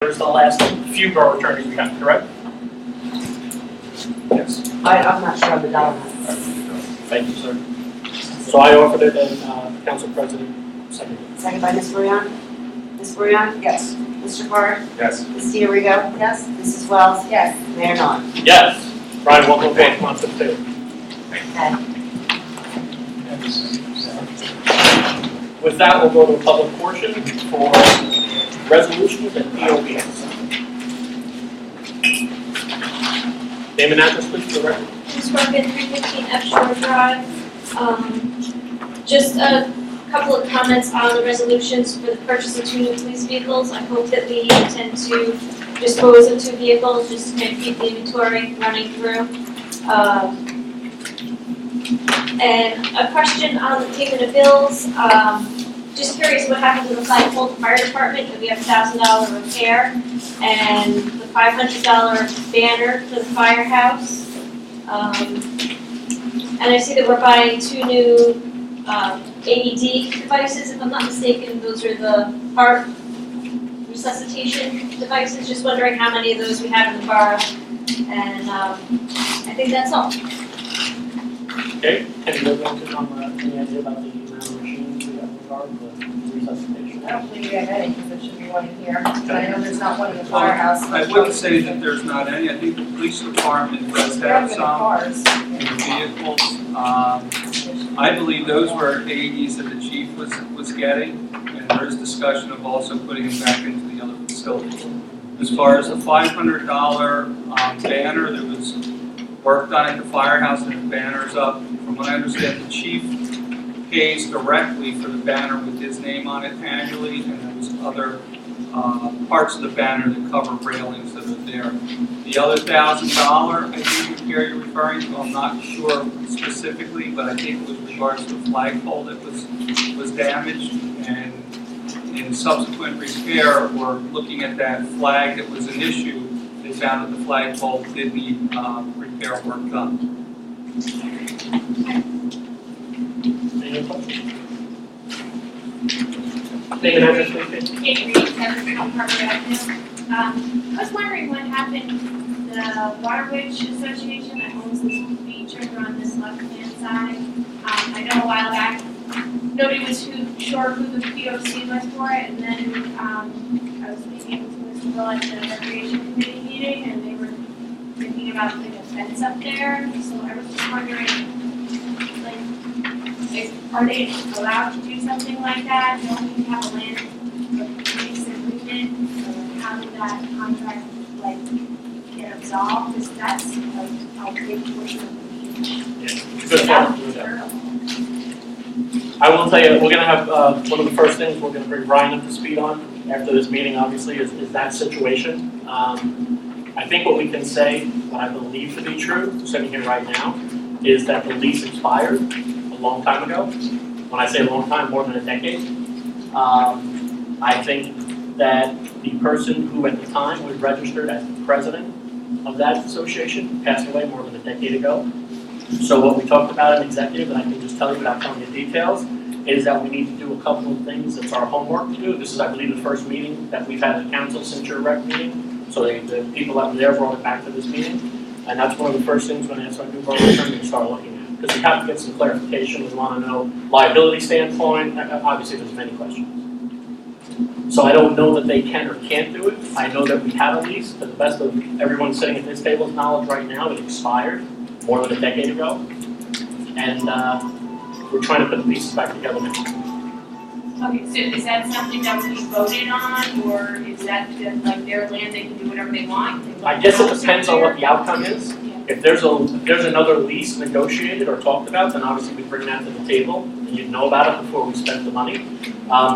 There's the last few borough attorneys we have, correct? Yes. I'm not sure of the dollar. Thank you, sir. So I offered it and Council President seconded it. Second by Ms. Brouillon. Ms. Brouillon? Yes. Mr. Carr? Yes. Ms. D'Arrigo? Yes. Mrs. Wells? Yes. Mayor Nod. Yes. Brian, welcome back. Come on to the table. Okay. With that, we'll go to the public portion for resolutions and POBs. Name and address, please, for the record. Ms. Morgan, 315 F Shore Drive. Just a couple of comments on the resolutions for the purchase of 2 new police vehicles. I hope that we intend to dispose of 2 vehicles, just to kind of keep the inventory running through. And a question on the payment of bills. Just curious what happens with the flagpole at the fire department. We have a $1,000 repair and the $500 banner for the firehouse. And I see that we're buying 2 new AED devices. If I'm not mistaken, those are the heart resuscitation devices. Just wondering how many of those we have in the borough. And I think that's all. Okay. Any other questions on any idea about the amount of machines we have in regard to resuscitation? I don't believe we have any, because there should be one in here. But I know there's not one in the firehouse. I wouldn't say that there's not any. I think the police department does They're have in the some cars. in the vehicles. I believe those were AEDs that the chief was getting, and there is discussion of also putting them back into the other facilities. As far as the $500 banner that was worked on at the firehouse and the banner's up, from what I understand, the chief pays directly for the banner with his name on it annually, and there's other parts of the banner that cover railings that are there. The other $1,000, I think you're referring to, I'm not sure specifically, but I think it was regards to a flagpole that was damaged, and in subsequent repair, or looking at that flag that was an issue, they found that the flagpole did need repair work done. Any other questions? Name and address, please. Kate Reed, 7 Harbor Avenue. I was wondering what happened, the Waterwitch Association that owns this beach over on this left-hand side. I know a while back, nobody was sure who the POC was for it, and then I was speaking to Mr. Will at the Recreation Committee meeting, and they were thinking about putting a fence up there, so I was just wondering, like, are they allowed to do something like that? Don't we have a land lease agreement? Or how did that contract like get absolved? Because that's like a big portion of the beach. Yeah. So Good that thought. would be terrible. I will tell you, we're going to have, one of the first things we're going to bring Brian up to speed on after this meeting, obviously, is that situation. I think what we can say, what I believe to be true, sitting here right now, is that the lease expired a long time ago. When I say a long time, more than a decade. I think that the person who at the time was registered as the president of that association passed away more than a decade ago. So what we talked about in executive, and I can just tell you without telling you details, is that we need to do a couple of things. It's our homework to do. This is, I believe, the first meeting that we've had as council since your rec meeting. So the people that were there brought it back to this meeting. And that's one of the first things we're going to ask our new borough attorney to start looking at. Because we have to get some clarification. We want to know liability standpoint. Obviously, there's many questions. So I don't know that they can or can't do it. I know that we have a lease. To the best of everyone sitting at this table's knowledge right now, it expired more than a decade ago. And we're trying to put the pieces back together now. Okay, so is that something that we voted on, or is that just like their land, they can do whatever they want? I guess it depends on what the outcome is. If there's another lease negotiated or talked about, then obviously we bring that to the table, and you'd know about it before we spend the money.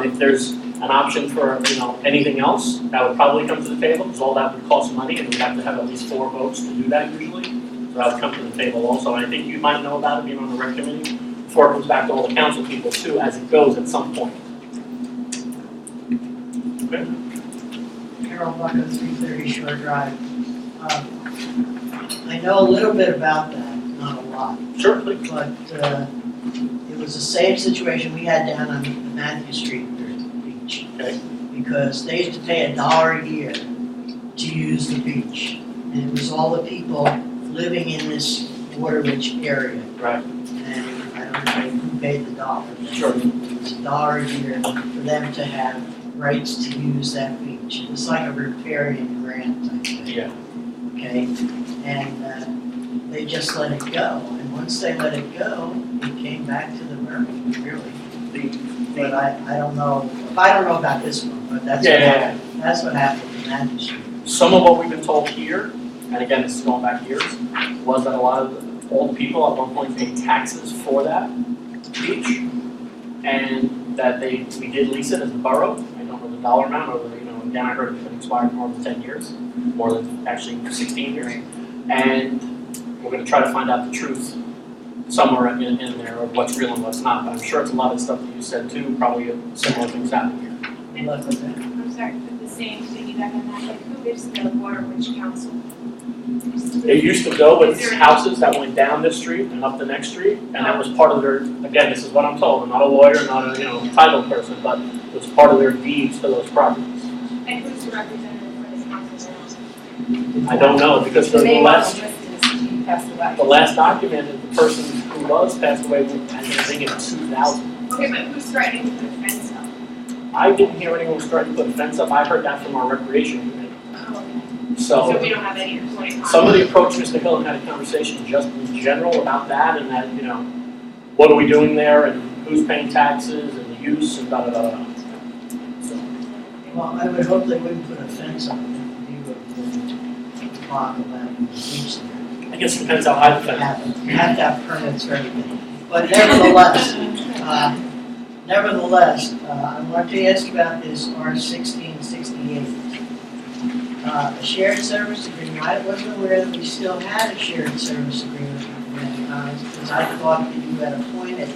If there's an option for anything else, that would probably come to the table, because all that would cost money, and we'd have to have at least 4 votes to do that usually. So that would come to the table also. And I think you might know about it being on the rec committee before it comes back to all the council people too, as it goes at some point. Okay. Carol Bucko, 330 Shore Drive. I know a little bit about that, not a lot, Sure, please. but it was the same situation we had down on Matthew Street beach. Okay. Because they used to pay $1 a year to use the beach. And it was all the people living in this water-rich area. Right. And I don't know who paid the dollar. but Sure. It's $1 a year for them to have rights to use that beach. It was like a riparian grant type thing. Yeah. Okay, and they just let it go. And once they let it go, it came back to the mermaid, really. But I don't know, I don't know about this one, but that's what Yeah. happened. That's what happened in that district. Some of what we've been told here, and again, this is going back years, was that a lot of all the people at one point paid taxes for that beach, and that we did lease it as a borough. I don't know the dollar amount, or again, I heard it's been expired for more than 10 years, more than actually 16 years, and we're going to try to find out the truth somewhere in there of what's real and what's not. But I'm sure it's a lot of stuff that you said too. Probably similar things happen here. Good luck with that. I'm sorry, but the same piggyback on that, like who is the Water Witch Council? It used to go with houses that went down this street and up the next street, and that was part of their, again, this is what I'm told, I'm not a lawyer, not a, title person, but it was part of their deeds to those properties. And who's the representative for this council? I don't know, because The the name on last, the list is he passed away. the last document, the person who was passed away, I think in 2000. Okay, but who's threatening to put a fence up? I didn't hear anyone was trying to put a fence up, I heard that from our recreation committee. Oh, okay. So, So we don't have any point on. somebody approached Mr. Hill and had a conversation just in general about that, and that, what are we doing there, and who's paying taxes, and the use, and da-da-da-da. So, Well, I would hope they wouldn't put a fence on it. You would block about the beach there. I guess it depends how high the fence is. You have to have permits for everything. But nevertheless, I want to ask about this R1668. A shared service agreement, I wasn't aware that we still had a shared service agreement with Highalnds, because I thought that you had appointed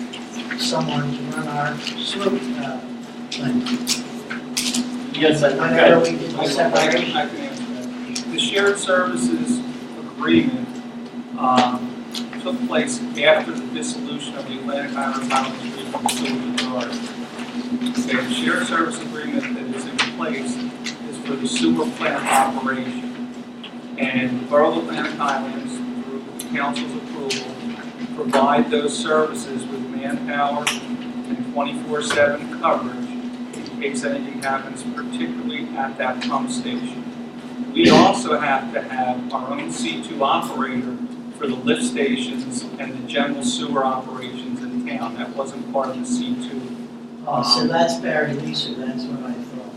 someone to run our sewer plant. Yes, Whenever we did I the can separation. answer that. The shared services agreement took place after the dissolution of the Atlantic Highlands Regional Sewer Authority. Okay, the shared service agreement that is in place is for the sewer plant operation. And the Borough of Atlantic Highlands, through the council's approval, provide those services with manpower and 24/7 coverage in case anything happens, particularly at that pump station. We also have to have our own C2 operator for the lift stations and the general sewer operations in town. That wasn't part of the C2. Oh, so that's Barry Leeser, that's what I thought.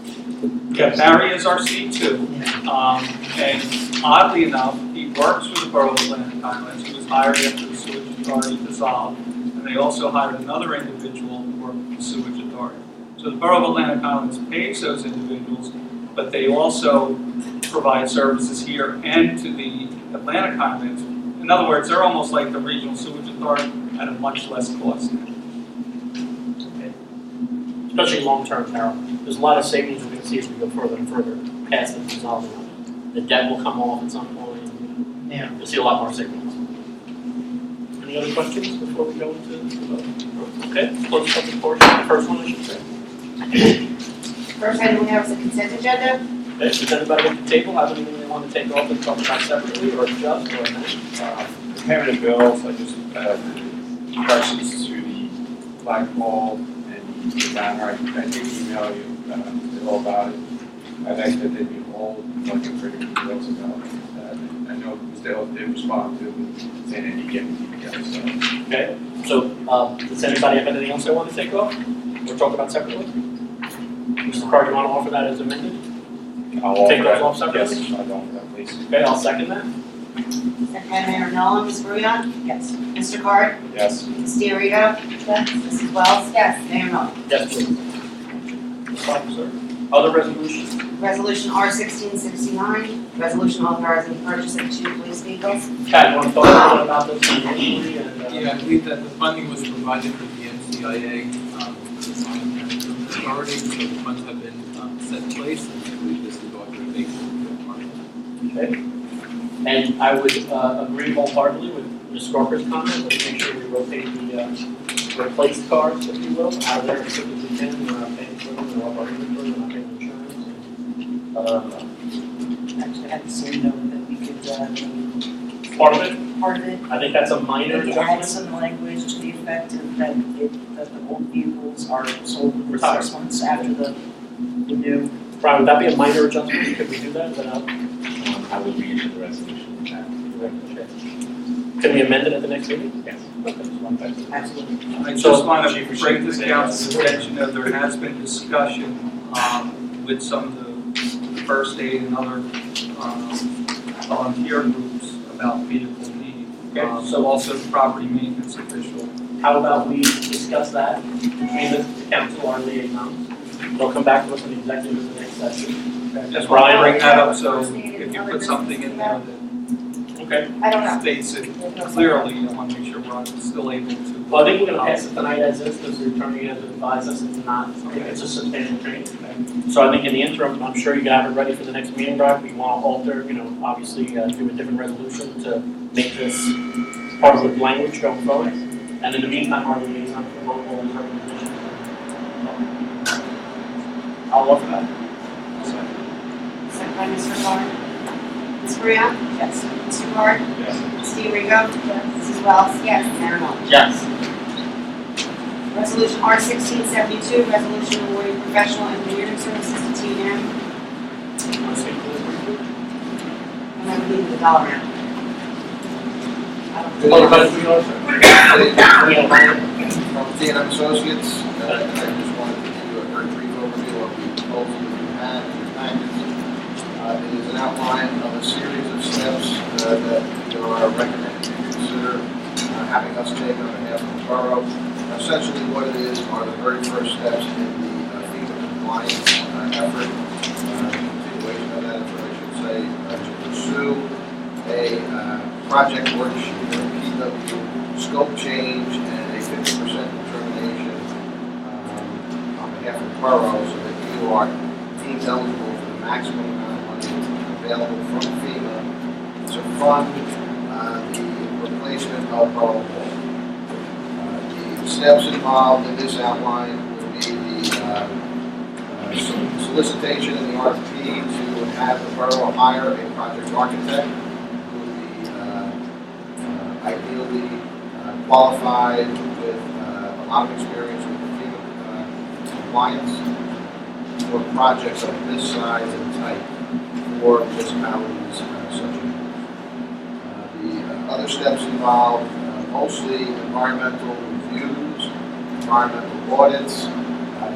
Yeah, Barry is our C2. Yeah. And oddly enough, he works for the Borough of Atlantic Highlands. He was hired after the sewage authority dissolved. And they also hired another individual to work for the sewage authority. So the Borough of Atlantic Highlands pays those individuals, but they also provide services here and to the Atlantic Highlands. In other words, they're almost like the regional sewage authority at a much less cost. especially long-term, Carol. There's a lot of savings we're going to see as we go further and further past the dissolving of it. The debt will come off at some point. Yeah. You'll see a lot more savings. Any other questions before we go into the vote? Okay, close the public portion. The first one, I should say. First item we have is the consent agenda. Okay, does anybody at the table have anything they want to take off and talk about separately, or just, or not? Payment of bills, I just have questions to the flagpole and the banner. I did email you all about it. I'd ask that they be hold, like a pretty bills about it. I know they'll respond to saying they need to get details, so. Okay, so, does anybody have anything else they want to take off, or talk about separately? Mr. Carr, you want to offer that as amended? I'll offer Take those that. off separately? Yes, I'll offer that, please. Okay, I'll second that. Second by Mayor Nolan, Ms. Brouillon? Yes. Mr. Card? Yes. Ms. DeRigo? Mrs. Wells? Yes. Mayor Nolan? Yes, please. Officer. Other resolutions? Resolution R1669, resolution authorizing the purchase of 2 police vehicles. Pat, you want to talk a little bit about this initially and? Yeah, I believe that the funding was provided for the NCIA, design and improvement authority, so the funds have been set in place, and I believe this is authorization to be part of that. Okay. And I would agree wholeheartedly with Ms. Scorper's comment, let's make sure we rotate the replaced cars, if you will, out of there as quickly as we can. We're not paying for them, they're off our inventory, we're not paying insurance. at the same note that we could, Part of it, part of it, I think that's a minor maybe add adjustment. some language to the effect of that that the old vehicles are sold within Retired. 6 months after the new. Brian, would that be a minor adjustment? Could we do that without, I will read into the resolution. can we amend it at the next meeting? Yes. Absolutely. I just want to bring this council's attention that there has been discussion with some of the first aid and other volunteer groups about vehicle need. Okay, So also the property maintenance official. How about we discuss that between the council, our liaisons? They'll come back to us in the executive in the next session. Just want to bring that up, so if you put something in there Okay. I don't know. that states it clearly, I want to make sure we're still able to. Well, I think we're gonna pass it tonight as is, because the attorney has advised us it's not, it's a substantial change. So I think in the interim, I'm sure you can have it ready for the next meeting, Brian. We want to alter, obviously, do a different resolution to make this part of the language going forward. And in the meantime, our liaison for local and recommendation. I'll offer that. Second by Mr. Carr. Ms. Maria? Yes. Mr. Carr? Yes. Mr. Rico? Mrs. Wells? Yes. Mayor Nolan? Yes. Resolution R-1672, resolution awarding professional engineering services to T&M. Want to speak to this briefly? And then we need the dollar amount. I don't Oh, think- but we also- we have mine. From T&M Associates, and I just wanted to give you a very brief overview of the proposal that you had in your packets. It is an outline of a series of steps that you are recommended to consider having us take on behalf of the borough. Essentially what it is are the very first steps in the FEMA compliance effort, continuation of that effort, I should say, to pursue a project worksheet, or PW, scope change, and a 50% determination on behalf of the borough so that you are deemed eligible for the maximum amount of money available from FEMA to fund the replacement of borough hall. The steps involved in this outline would be the solicitation in the RFP to have the borough hire a project architect who would be ideally qualified with a lot of experience with FEMA compliance for projects of this size and type for municipalities such as the other steps involve mostly environmental reviews, environmental audits,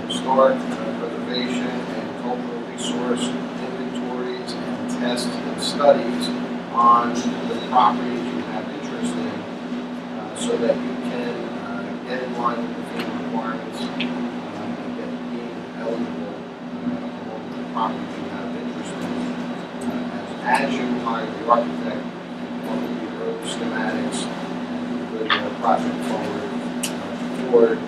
historic preservation and cultural resource inventories and tests and studies on the properties you have interest in so that you can get in line with the FEMA requirements and get deemed eligible along with the properties you have interest in. As you hire the architect, what will be the early schematics and put the project forward toward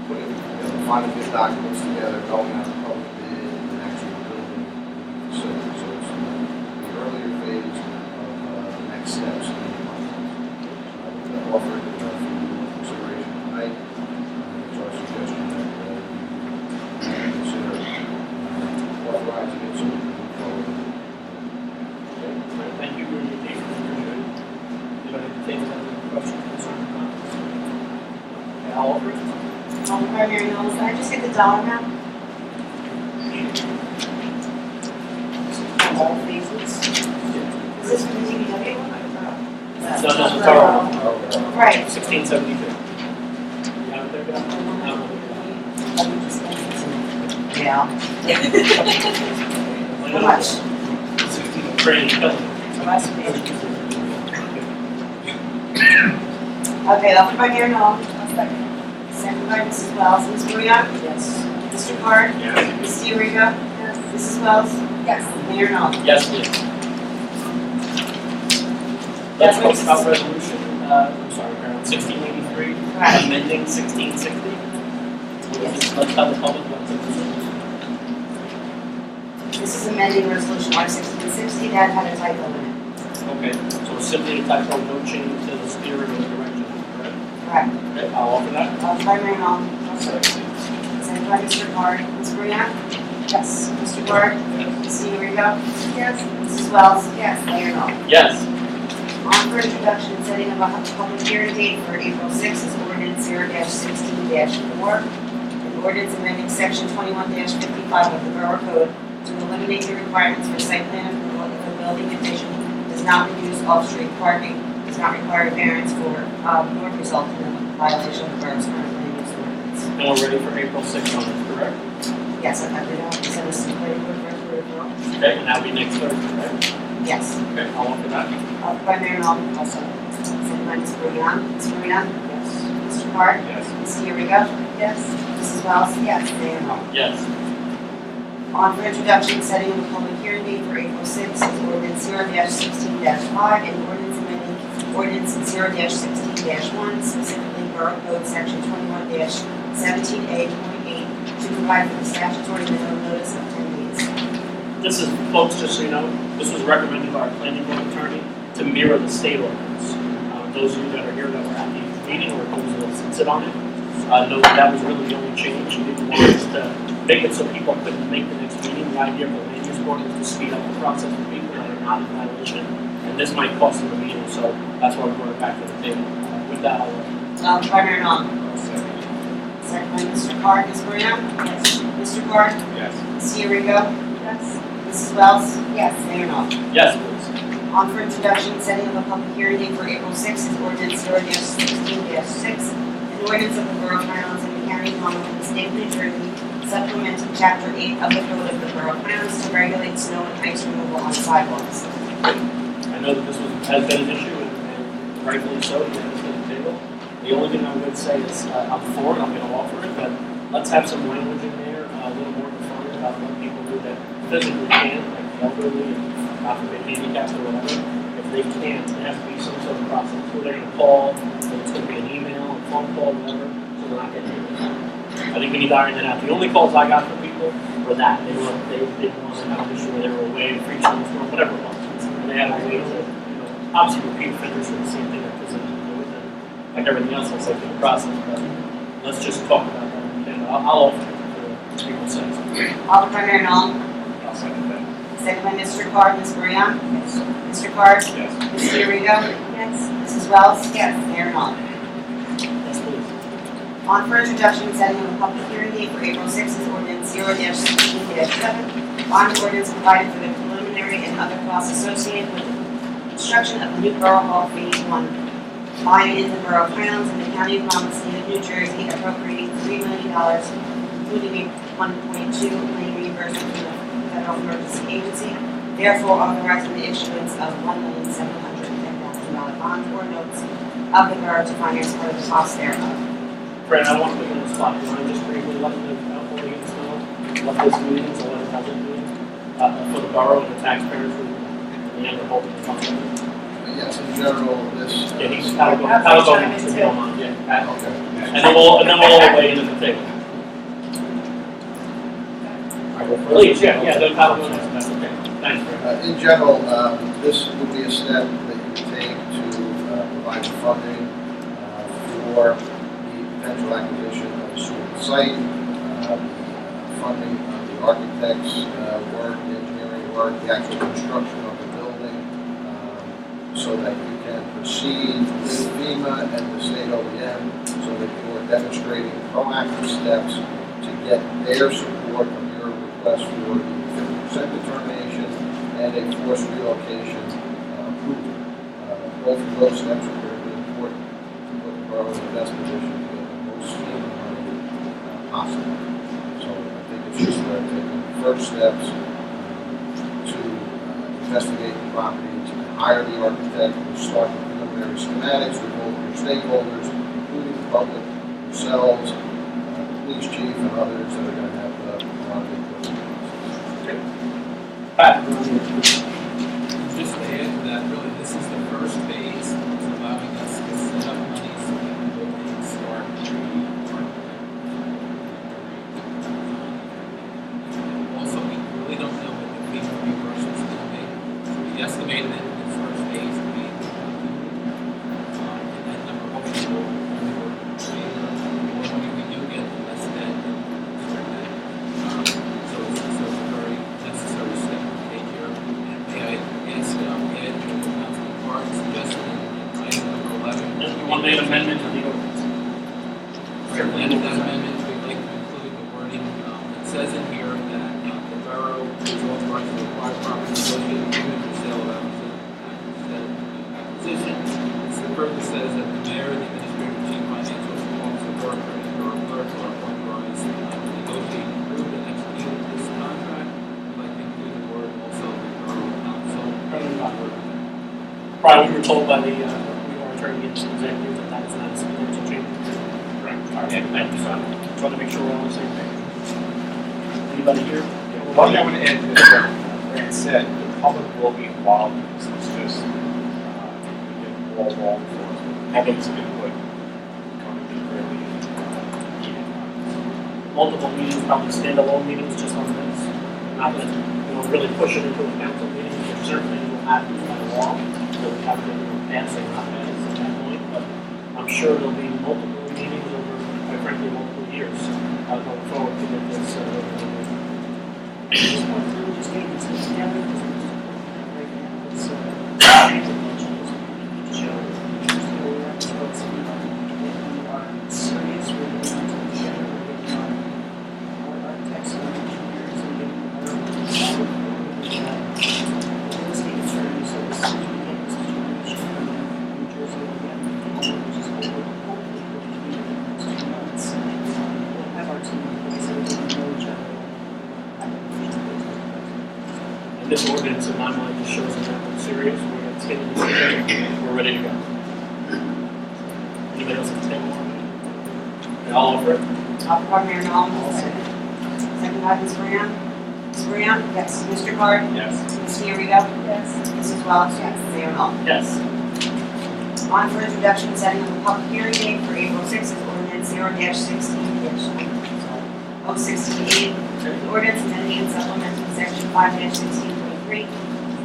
putting the final bid documents together, going out to public bid, and actually building the facility. So it's the earlier phase of the next steps in the process. So I would offer it for your consideration tonight. It's our suggestion that you consider authorizing it so we can move forward. Thank you for your patience. Appreciate it. Anybody take any questions, concerns, comments? Okay, I'll offer it. Mary Nolan, can I just get the dollar amount? All phases. Is this for the DPW one? No, it's our, Right. 1672. You have it there, Bill? Yeah. How much? 16, pretty good. So that's big. Okay, offered by Mayor Nolan. Second by Mrs. Wells. Ms. Maria? Yes. Mr. Carr? Yes. Ms. Rico? Mrs. Wells? Yes. Mayor Nolan? Yes, please. Let's talk about resolution, I'm sorry, Karen, 1683, Right. amending 1660. Let's have the public what's in This is amending resolution R-1660 that had a typo in it. this. Okay, so simply a typo, no change to the spirit or the direction, correct? Correct. Okay, I'll offer that. Offered by Mayor Nolan. Second by Mr. Carr. Ms. Maria? Yes. Mr. Carr? Yes. Ms. Mrs. Eureka? Yes. Mrs. Wells? Yes. Mayor Nolan? Yes. On for introduction, setting of a public hearing date for April 6th is ordinance 0-16-4. An ordinance amending section 21-55 of the Borough Code to eliminate the requirements for site plan approval if a building addition does not reduce off-street parking, does not require a variance for, nor result in a violation of the borough's current land use ordinance. And we're ready for April 6th on this, correct? Yes, I did have to send this to the planning board first for referral. Okay, and that'll be next Thursday, right? Yes. Okay, I'll offer that. By Mayor Nolan, also. Second by Ms. Brean. Ms. Brean? Yes. Mr. Hart? Yes. Ms. Eureka? Yes. Mrs. Wells? Yes. Mayor Nolan? Yes. On for introduction, setting of a public hearing date for April 6th is ordinance 0-16-5 and ordinance amending ordinance 0-16-1, specifically Borough Code Section 21-17A.8 to provide for the statutory minimum notice of 10 days. This is, folks, just so you know, this was recommended by our planning board attorney to mirror the state ordinance. Those of you that are here that were at the meeting or those that sit on it, know that was really the only change. We didn't want us to make it so people couldn't make the next meeting. The idea of the land use board is to speed up the process for people that are not in violation. And this might cost them a meeting, so that's why we brought it back to the table. With that, I'll By Mayor Nolan. Second. Second by Mr. Hart. Ms. Brean? Yes. Mr. Hart? Yes. Ms. Eureka? Yes. Mrs. Wells? Yes. Mayor Nolan? yes, please. On for introduction, setting of a public hearing date for April 6th is ordinance 0-16-6. An ordinance of the Borough of Highalnds and the County of Monmouth in the State of New Jersey, supplementing Chapter 8 of the Code of the Borough of Highalnds to regulate snow and ice removal on sidewalks. I know that this has been an issue, and rightfully so, we have this on the table. The only thing I would say is, I'm for it, I'm gonna offer it, but let's have some language in there, a little more defined about what people do that physically can, like elderly, not for handicapped or whatever. If they can't, there has to be some sort of process, where they're gonna call, so it's gonna be an email, a phone call, whatever, so they're not getting hit. I think we need to iron that out. The only calls I got from people were that, they didn't want to have an issue where they were away, preaching, or whatever it was. And they had a way to, obviously repeat offenders for the same thing that doesn't do with them. Like everything else, it's like in the process, but let's just talk about that. And I'll offer it for April 6th. Offered by Mayor Nolan. I'll second that. Second by Mr. Hart. Ms. Brean? Yes. Mr. Hart? Yes. Ms. Eureka? Yes. Mrs. Wells? Yes. Mayor Nolan? Yes, please. On for introduction, setting of a public hearing date for April 6th is ordinance 0-16-7. Bond ordinance provided for the preliminary and other costs associated with the construction of the new Borough Hall Phase 1. Buying in the Borough of Highalnds in the County of Monmouth, State of New Jersey, appropriating $3 million, including a $1.2 million reimbursement from the Federal Emergency Agency. Therefore, authorizing the issuance of $1,710,000 bonds or notes of the borough to finance part of the cost thereof. Fran, I don't want to put you on the spot. You want to just briefly let the audience know what this means or what it doesn't mean for the borough and the taxpayers who, in the end, are hoping to fund it? Yes, in general, this. Yeah, he's that'll go next, if you don't mind, yeah. Okay. And then we'll all weigh in at the table. I go first. Please, yeah, then that'll go next, that's okay. Thanks, Fran. In general, this would be a step that you would take to provide funding for the potential acquisition of a suitable site, funding of the architect's work, the engineering work, the actual construction of the building, so that you can proceed with FEMA and the state OEM, so that you are demonstrating proactive steps to get their support of your request for the 50% determination and a forced relocation approval. Both of those steps are critically important to put the borough in the best position to get the most FEMA money possible. So I think it's just taking the first steps to investigate the property, to hire the architect, to start the preliminary schematics with all your stakeholders, including the public, yourselves, the police chief, and others that are going to have a lot of input in the process. Pat? Just to add to that, really, this is the first phase, it's allowing us to set up money so that we can start also, we really don't know what the FEMA reimbursement is going to be. We estimated it in this first phase to be and that number hopefully will more money we do get, the less debt and that. So it's a very necessary step. make an amendment to the ordinance. Certainly, in that amendment, we'd like to include the wording, it says in here that the borough is authorized to acquire property associated with the sale of acquisition. It further says that the mayor, the administrator, chief financial officer, borough attorney, borough clerk are authorized to negotiate, approve, and execute this contract. We'd like to include the word also the borough council. Brian, we were told by the attorney executive that that is not a substantial change. Correct. Okay, thank you, son. Trying to make sure we're on the same page. Anybody here? One thing I would add to what Grant said, the public will be involved in this, it's just, get all wrong for us. Public's input coming in really needed. Multiple meetings, probably standalone meetings just on this. Not that, really push it into a council meeting, there certainly will have to be by law, so we have to pass or not pass at that point, but I'm sure there'll be multiple meetings over, quite frankly, multiple years, going forward to get this, Just want to just get this together, because we're just right now, it's, show, so that's what's, we are serious, we're going to together, we're getting our architects and our engineers, and getting our real estate attorneys, so as soon as we get this determination from New Jersey, again, which is hopefully between the next 2 months, we'll have our team in place, so we can know each other. and this ordinance and non-like just shows that we're serious, we're taking this together, we're ready to go. Anybody else have to say more? Okay, all over it? Offered by Mayor Nolan, second by Ms. Graham. Ms. Graham? Yes. Mr. Card? Yes. Ms. Fiorito? Yes. Mrs. Welch? Yes. Mayor Nolan. Yes. On for introduction, setting up a public hearing date for April 6th, is ordinance 0-16-068. Ordinance amending and supplementing section 5-16.3,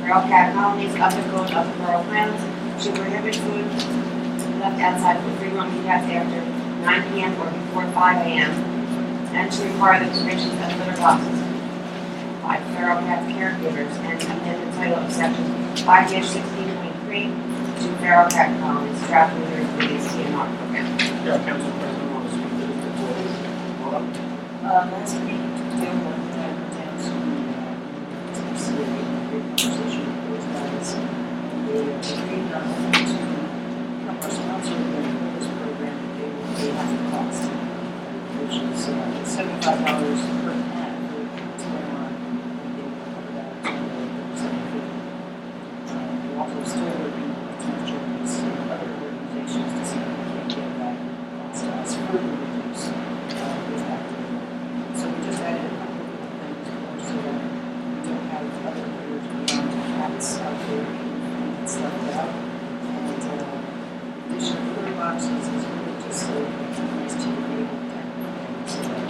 feral cat colonies of the code of the borough plans to prohibit food left outside for free roaming cats after 9 p.m. or before 5 a.m. and to require the provisions of litter boxes by feral cat caregivers and amend the title of section 5-16.3 to feral cat colonies trapped in litter for the CNR program. Yeah, Council President, want to speak to this before we vote up? Last week, Bill went down to see a great conversation with those guys. They agreed not only to become our sponsor of the this program, but they will pay half the cost, which is $75 per cat for it's going on. And they will cover that to we're also still working with potential other organizations to see if we can get that cost to us further reduce with that. So we just added a couple of things more so that we don't have other critters beyond cats out there and stuff out. And addition of litter boxes is really just so nice to be able to kind of so that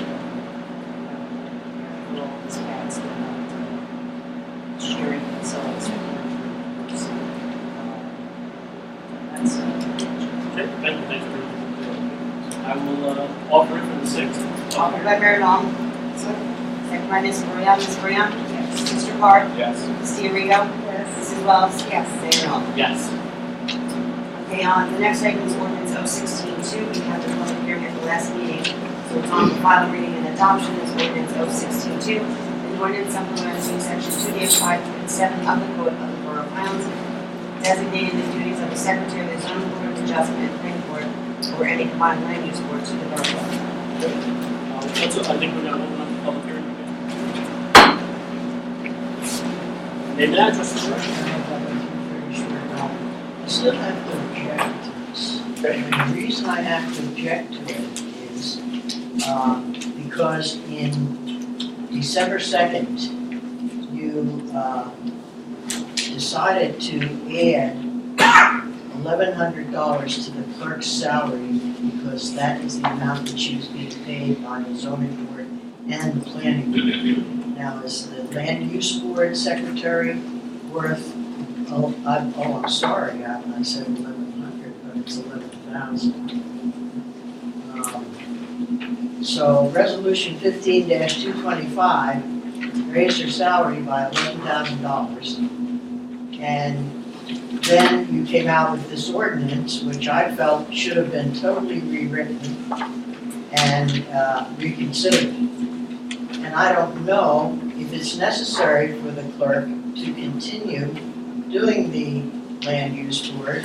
for all these cats, they're not sharing themselves with others. That's Okay, thank you, thanks for I will offer it for the 6th. Offered by Mayor Long. Second by Ms. Graham. Ms. Graham? Yes. Mr. Card? Yes. Ms. Fiorito? Yes. Mrs. Wells? Yes. Mayor Long. Yes. Okay, the next item is ordinance 016-2. We had the public hearing at the last meeting. So it's on the final reading and adoption is ordinance 016-2. An ordinance supplementing section 2-5.7 of the code of the borough of Highalnds, designating the duties of the secretary of the zoning board of adjustment and planning board or any combined land use board to the borough. I think we're going to open up the public hearing again. Name and address for the record. I still have to object to this. Okay. And the reason I have to object to it is because in December 2nd, you decided to add $1,100 to the clerk's salary because that is the amount that she was being paid by the zoning board and the planning board. Now, is the land use board secretary worth, I'm sorry, I said 1,100, but it's 11,000. So resolution 15-225 raised her salary by $11,000. And Then you came out with this ordinance, which I felt should have been totally rewritten and reconsidered. And I don't know if it's necessary for the clerk to continue doing the land use board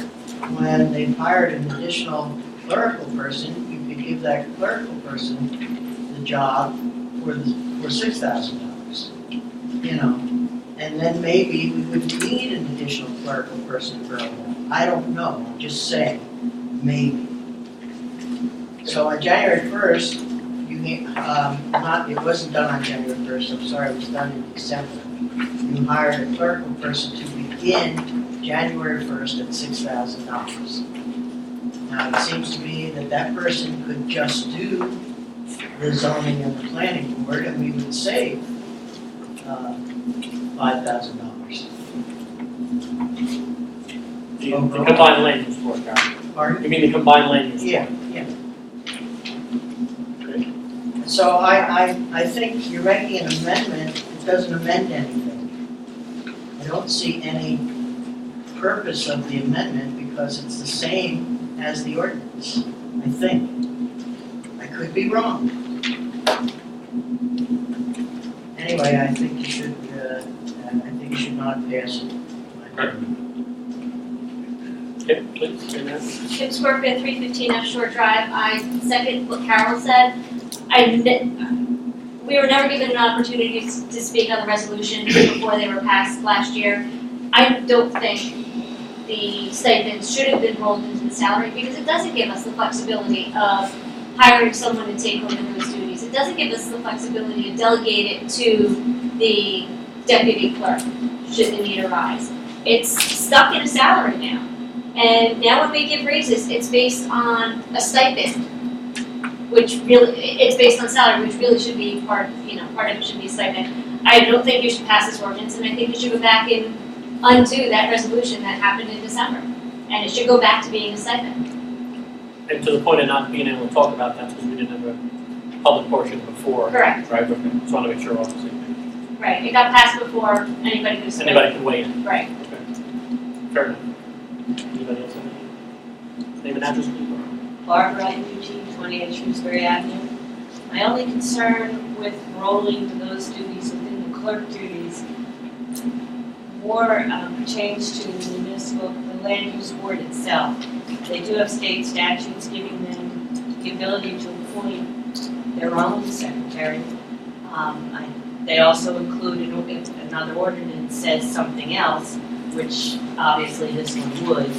when they've hired an additional clerical person. You could give that clerical person the job for $6,000, you know. And then maybe we wouldn't need an additional clerical person for a while. I don't know, I'm just saying, maybe. So on January 1st, it wasn't done on January 1st, I'm sorry, it was done in December. You hired a clerical person to begin January 1st at $6,000. Now, it seems to me that that person could just do the zoning and the planning board, and we would save $5,000. The combined land use board, Karen. Pardon? You mean the combined land use board? Yeah. So I think you're making an amendment, it doesn't amend anything. I don't see any purpose of the amendment because it's the same as the ordinance, I think. I could be wrong. Anyway, I think you should not pass it. Okay, please, Amen. Kim Scorpio, 315 F Shore Drive. I second what Carol said. We were never given an opportunity to speak on the resolution before they were passed last year. I don't think the stipends should have been rolled into the salary because it doesn't give us the flexibility of hiring someone to take over those duties. It doesn't give us the flexibility to delegate it to the deputy clerk should the need arise. It's stuck in a salary now. And now when we give raises, it's based on a stipend, which really, it's based on salary, which really should be part of it should be a stipend. I don't think you should pass this ordinance, and I think you should go back and undo that resolution that happened in December. And it should go back to being a stipend. And to the point of not being able to talk about that because we didn't have a public portion before. Correct. Right, okay, just want to make sure we're all on the same page. Right, it got passed before anybody could speak. Anybody can weigh in. Right. Fair enough. Anybody else have any? Name and address, please. Barbara Eugene, 28 Shrewsbury Avenue. My only concern with rolling those duties within the clerk duties more pertains to the land use board itself. They do have state statutes giving them the ability to appoint their own secretary. They also included another ordinance says something else, which obviously this one would,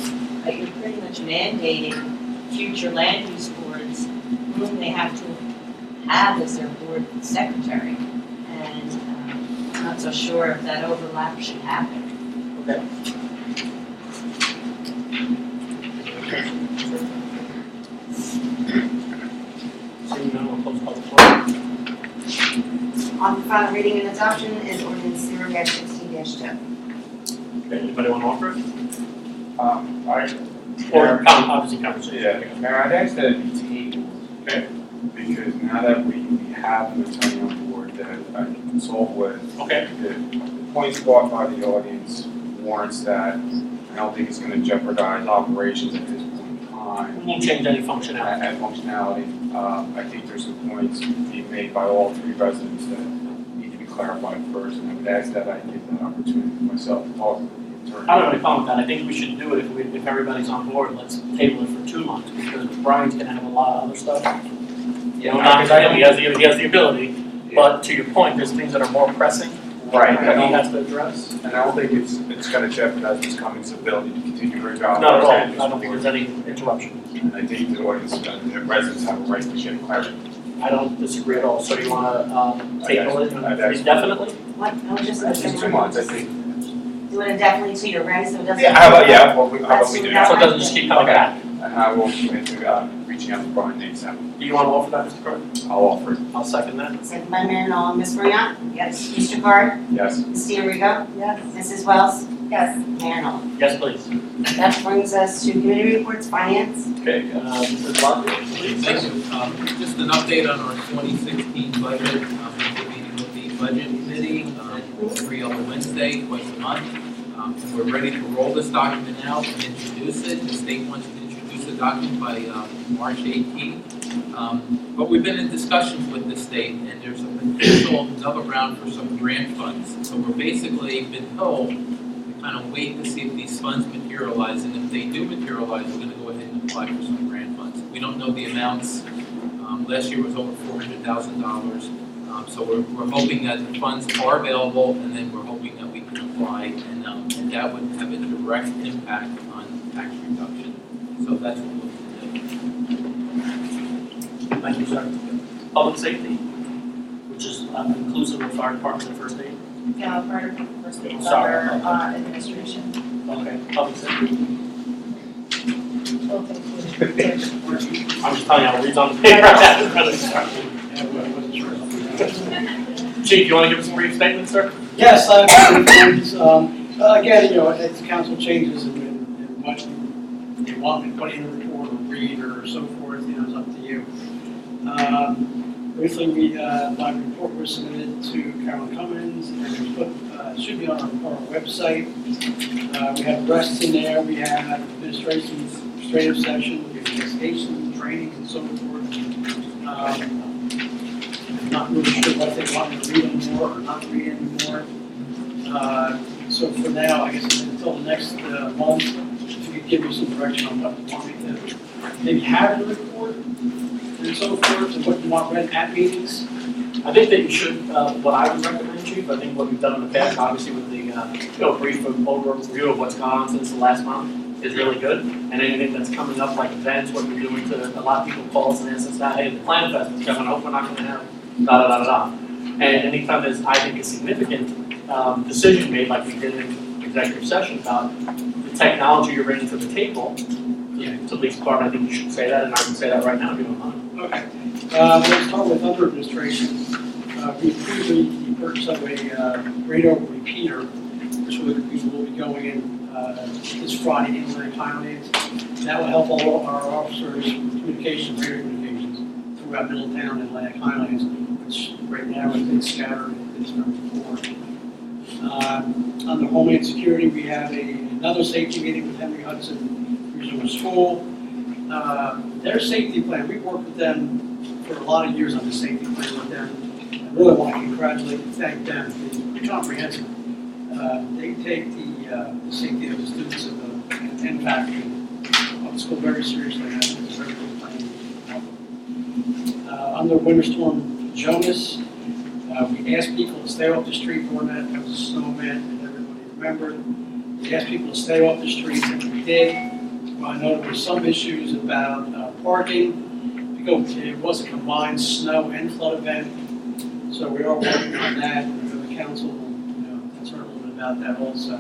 but you're pretty much mandating future land use boards whom they have to have as their board secretary. And I'm not so sure if that overlap should happen. Okay. Seeing none, we'll close public forum. On final reading and adoption is ordinance 0-16-2. Okay, anybody want to offer it? Mayor, Obviously conversation. yeah, Mayor, I'd ask that it be tabled. Okay. Because now that we have an attorney on board that I can consult with, Okay. the points brought by the audience warrants that. I don't think it's gonna jeopardize operations at this point in time. We won't change any functionality. And functionality. I think there's some points being made by all three residents that need to be clarified first, and I would ask that I give that opportunity myself to talk to the attorney. I don't have any problem with that. I think we should do it if everybody's on board. Let's table it for 2 months because Brian's gonna have a lot of other stuff. You know, not because he has the ability, but to your point, there's things that are more pressing Right, that he has to address. and I don't think it's gonna jeopardize Ms. Cummings' ability to continue her job. Not at all. I don't think there's any interruption. And I think the audience, the residents have a right to get clarity. I don't disagree at all. So you wanna table it I'd ask- indefinitely? What, I was just It's just 2 months, I think. Do it indefinitely so you're ready, so it doesn't. Yeah, how about we do that? So it doesn't just keep coming back. And I will commit to reaching out to Brian ASAP. Do you wanna offer that, Mr. Carter? I'll offer it. I'll second that. Second by Mayor Ms. Brilliant? Yes. Mr. Carr? Yes. Ms. DeRigo? Yes. Mrs. Wells? Yes. Mayor Nolan? Yes, please. That brings us to committee reports, finance. Okay, Mrs. Barker, please. Thank you. Just an update on our 2016 budget. We're meeting with the budget committee every other Wednesday, twice a month. And we're ready to roll this document out and introduce it. The state wants to introduce the document by March 18th. But we've been in discussions with the state, and there's a potential another round for some grant funds. So we're basically been told to kind of wait to see if these funds materialize, and if they do materialize, we're gonna go ahead and apply for some grant funds. We don't know the amounts. Last year was over $400,000. So we're hoping that the funds are available, and then we're hoping that we can apply, and that would have a direct impact on tax reduction. So that's what we're looking to do. Thank you, sir. Public safety, which is inclusive of fire department and first aid. Yeah, part of the first aid Sorry. under administration. Okay, public safety. Both include support. I'm just telling you, I'll read on the paper. Chief, you want to give us a brief statement, sir? Yes, I have things. Again, as the council changes and what you want me to put in the report or read or so forth, it's up to you. Recently, my report was submitted to Carolyn Cummins, and it should be on our website. We have arrests in there, we have administrative session, we have investigation, training, and so forth. I'm not really sure what they want me to read anymore or not read anymore. So for now, I guess until the next month, if you could give me some direction on what you want me to maybe have in the report and so forth, and what you want read at meetings. I think that you should, what I would recommend, Chief, I think what we've done in the past, obviously with the, brief overview of what's gone on since the last month is really good. And anything that's coming up, like events, what we're doing to, a lot of people call us and ask us that, hey, the Plan Fest is coming, I hope we're not gonna have da-da-da-da-da. And anytime there's, I think, a significant decision made, like we did in executive session about the technology you're bringing to the table, to the police department, I think you should say that, and I can say that right now if you don't mind. Okay. Let's start with under administration. We approved the purchase of a radar repeater, which we will be going in this Friday in Lake Highalnds. That will help all our officers with communications, radio communications throughout Middletown and Lake Highalnds, which right now has been scattered this number 4. Under Homeland Security, we have another safety meeting with Henry Hudson Regional School. Their safety plan, we've worked with them for a lot of years on the safety plan with them. I really want to congratulate and thank them. It's pretty comprehensive. They take the safety of the students of the NFAC of the school very seriously. And I think it's a very good plan. Under Winter Storm Jonas, we asked people to stay off the street during that. There was a snow event, and everybody remembered. We asked people to stay off the streets, and we did. Well, I know there were some issues about parking, because it was a combined snow and flood event. So we are working on that. The council, has heard a little bit about that also.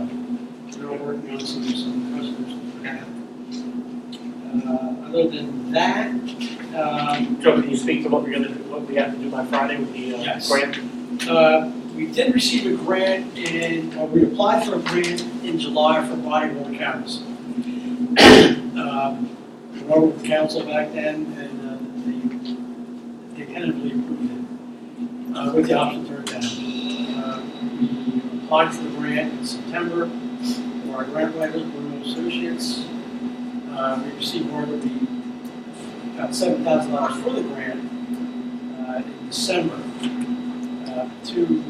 We're working on some resolutions for that. Other than that, Joe, can you speak to what we're gonna do, what we have to do by Friday with the Yes. grant? We did receive a grant we applied for a grant in July for body-worn cameras. We were with the council back then, and they tentatively approved it with the option to turn it down. We applied for the grant in September for our grant writers, Bruno Associates. We received word that we got $7,000 for the grant in December. 2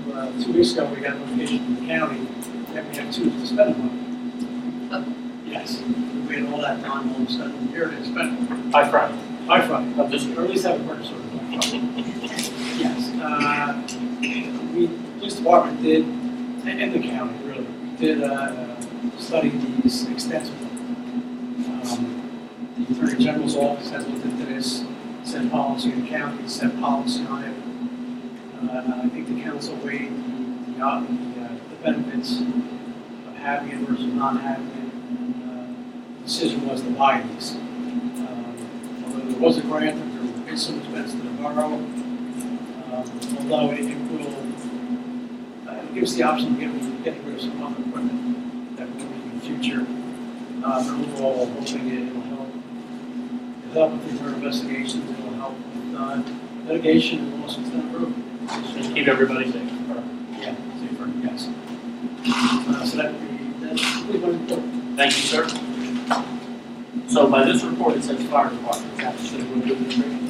weeks ago, we got a notification from the county that we have 2 weeks to spend the money. Yes, we waited all that time, all of a sudden, here it is, spent it. By Friday. By Friday, of this year, or at least have a purchase order by Friday. Yes, we, police department did, and the county really, did study these extensively. The Attorney General's office has looked into this, set policy in the county, set policy on it. I think the council weighed the benefits of having it versus not having it. The decision was to buy these. Although there was a grant, there is some expense to the borough. Although it will give us the option of getting rid of some other equipment that will be in the future. But overall, hoping it will help. It'll help with internal investigations. It will help with litigation and lawsuits down the road. Just keep everybody safe. Yeah, safer, yes. So that would be, that's Thank you, sir. So by this report, it says fire department. Is that considered a good administration?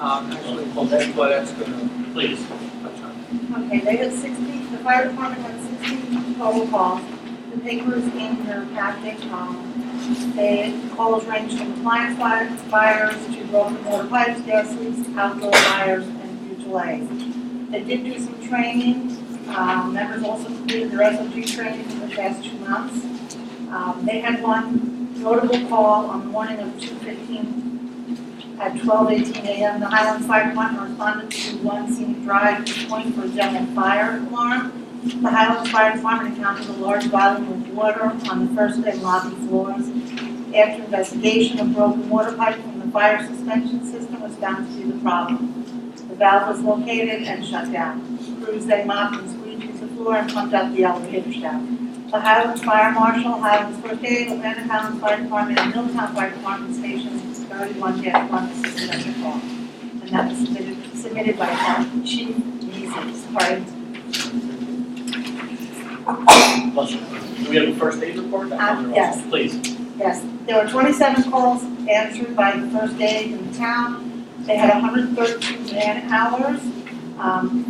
Actually, well, that's gonna, Please. touch on. Okay, they had 60, the fire department had 60 total calls. The papers in their packet, they calls ranged from appliance fires to broken water pipes, gas leaks, outdoor fires, and mutual aids. They did do some training. Members also completed their SOG training for the past 2 months. They had one notable call on the morning of 2/15 at 12:18 a.m. The Highlands Fire Department responded to one scenic drive point for a general fire alarm. The Highlands Fire Department encountered a large volume of water on the first and lobby floors. After investigation, a broken water pipe from the fire suspension system was found to be the problem. The valve was located and shut down. Crews then mopped and squeegeed the floor and pumped out the elevator shaft. The Highlands Fire Marshal, Highlands First Aid, Atlantic Highlands Fire Department, and Middletown Fire Department stations 31-1 assisted at the call. And that was submitted by Chief Measles, Fire. Bless you. Do we have a first aid report? Yes. Please. Yes, there were 27 calls answered by the first aid in the town. They had 132 man-hours.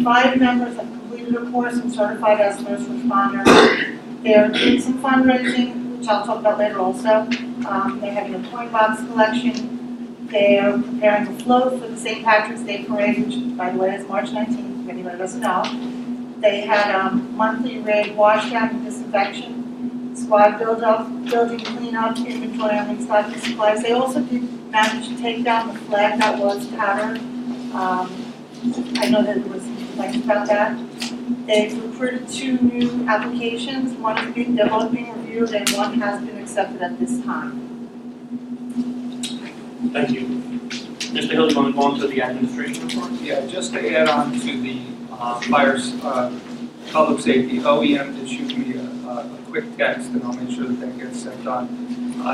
5 members have completed a course and certified as first responders. They're doing some fundraising, which I'll talk about later also. They're having a coin box collection. They're preparing a float for the St. Patrick's Day Parade, which, by the way, is March 19th, if anybody doesn't know. They had monthly raid wash down and disinfection, squad building cleanup, inventory and restocking supplies. They also did manage to take down the flag that was powdered. I know that there was some complaints about that. They've recruited 2 new applications. They're both being reviewed and one has been accepted at this time. Thank you. Mr. Hill, you want to go on to the administration report? Yeah, just to add on to the fires, public safety, OEM did shoot me a quick text, and I'll make sure that gets sent on.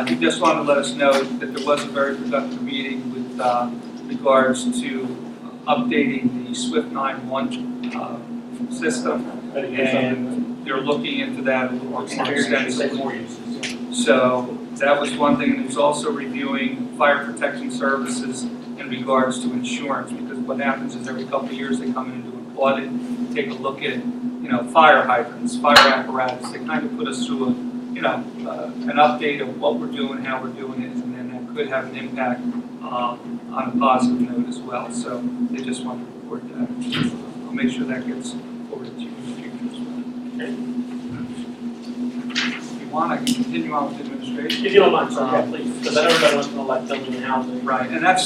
He just wanted to let us know that there was a very productive meeting with regards to updating the SWIFT 911 system, and they're looking into that a little more extensively. So that was one thing, and he was also reviewing fire protection services in regards to insurance, because what happens is every couple of years they come in and do an audit, take a look at, fire hydrants, fire apparatus. They kind of put us through an update of what we're doing, how we're doing it, and then that could have an impact on a positive note as well. So they just want to report that. I'll make sure that gets forwarded to you in the future as well. Okay. If you want, I can continue on with administration. If you don't mind, sir, yeah, please, because then everybody wants to know like building and housing. Right, and I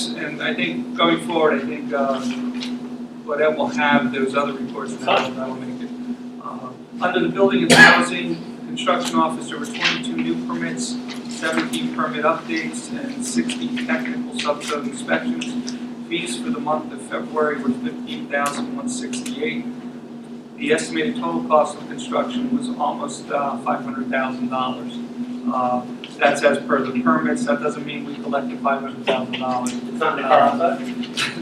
think going forward, I think whatever we'll have those other reports now, that will make it. Under the building and housing construction office, there were 22 new permits, 17 permit updates, and 60 technical subcode inspections. Fees for the month of February were $15,168. The estimated total cost of construction was almost $500,000. That's as per the permits. That doesn't mean we collected $500,000. It's not in the car outside?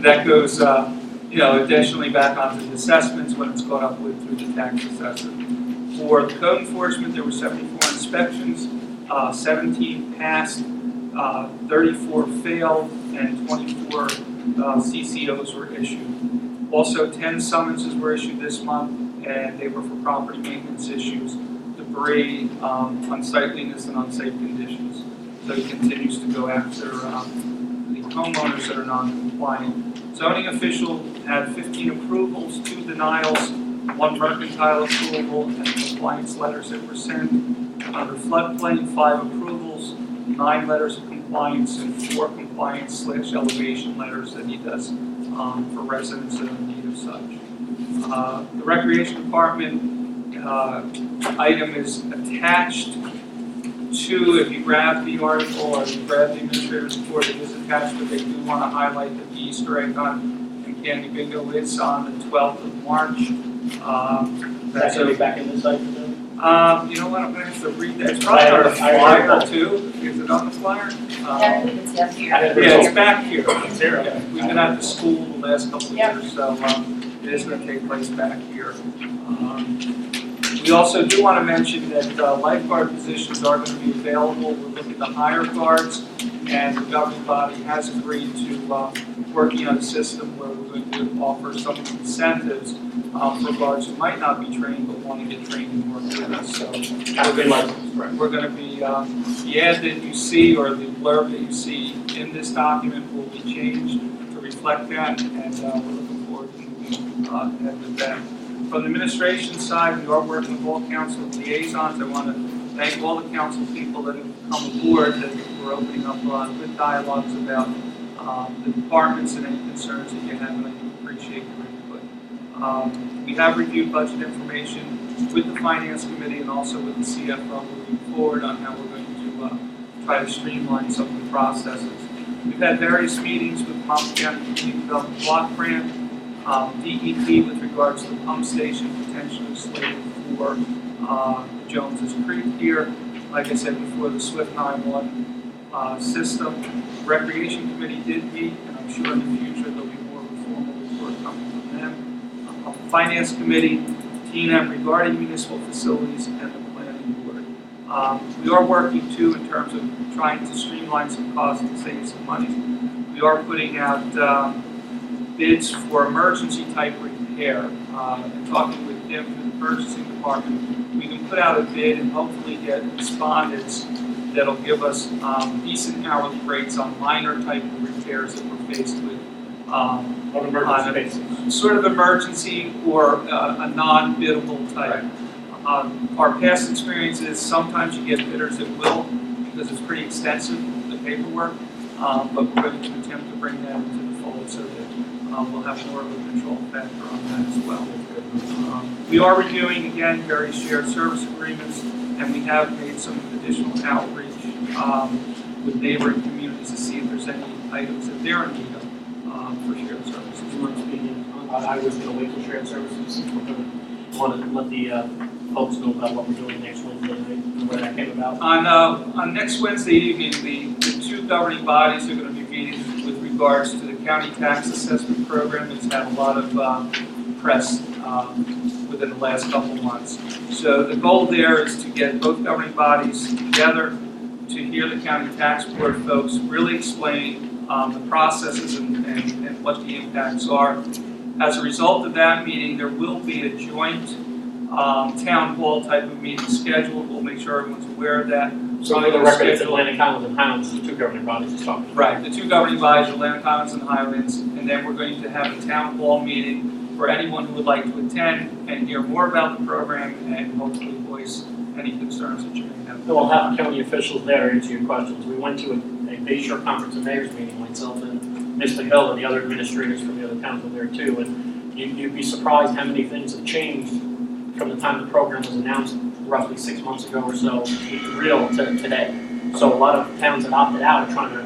That goes, additionally back onto the assessments when it's caught up with through the tax assessor. For the code enforcement, there were 74 inspections, 17 passed, 34 failed, and 24 CCOs were issued. Also, 10 summonses were issued this month, and they were for property maintenance issues, debris, unsightliness, and unsafe conditions. So he continues to go after the homeowners that are non-compliant. Zoning official had 15 approvals, 2 denials, 1 mercantile approval, and compliance letters that were sent. Under floodplain, 5 approvals, 9 letters of compliance, and 4 compliance/elevation letters that he does for residents that are in need of such. The recreation department item is attached to, if you grab the article or you grab the administrator's report, it is attached, but they do want to highlight that the Easter egg hunt and Candy Bingo is on the 12th of March. That's going to be back in this site? You know what, I'm going to have to read that. It's probably on the flyer too. Is it on the flyer? I believe it's up here. Yeah, it's back here. It's here. Yeah, we've been at the school the last couple of years, so it is going to take place back here. We also do want to mention that lifeguard positions are going to be available. We're looking to hire guards, and the governing body has agreed to working on a system where we're going to offer some incentives for guards who might not be trained but want to get trained and work with us. So we're going to be, the ad that you see or the blurb that you see in this document will be changed to reflect that, and we're looking forward to moving ahead with that. From the administration side, we are working with all council liaisons. I want to thank all the council people that have come aboard, that we're opening up good dialogues about the departments and any concerns that you have, and I do appreciate your input. We have reviewed budget information with the Finance Committee and also with the CFO moving forward on how we're going to try to streamline some of the processes. We've had various meetings with Monmouth County Community Development Block Grant, DEP with regards to the pump station potentially slated for Jones's Creek here. Like I said before, the Swift 911 system. Recreation Committee did meet, and I'm sure in the future there'll be more of a formal report coming from them. Finance Committee, TNM regarding municipal facilities, and the Planning Board. We are working too in terms of trying to streamline some costs and save some money. We are putting out bids for emergency type repair. And talking with Tim from the purchasing department, we can put out a bid and hopefully get respondents that'll give us decent hourly rates on minor type of repairs that we're faced with. On emergency basis. Sort of emergency or a non-biddable type. Our past experience is sometimes you get bidders that will, because it's pretty extensive, the paperwork, but we're going to attempt to bring that into the fold so that we'll have more of a control factor on that as well. We are reviewing, again, various shared service agreements, and we have made some additional outreach with neighboring communities to see if there's any items that they're in need of for shared services. I was going to wait till shared services. We're going to want to let the folks know about what we're doing next Wednesday night and where that came about. On next Wednesday evening, the two governing bodies are going to be meeting with regards to the county tax assessment program. It's had a lot of press within the last couple of months. So the goal there is to get both governing bodies together to hear the county tax board folks really explain the processes and what the impacts are. As a result of that meeting, there will be a joint town hall type of meeting scheduled. We'll make sure everyone's aware of that. So for the record, it's Atlantic Highalnds and Highalnds, the two governing bodies is talking about. Right, the two governing bodies are Atlantic Highalnds and Highlands, and then we're going to have a town hall meeting for anyone who would like to attend and hear more about the program and hopefully voice any concerns that you may have. So we'll have county officials there to answer your questions. We went to a Bayshore Conference of Mayors meeting, myself and Mr. Hill and the other administrators from the other towns were there too, and you'd be surprised how many things have changed from the time the program was announced roughly 6 months ago or so, real to today. So a lot of towns that opted out are trying to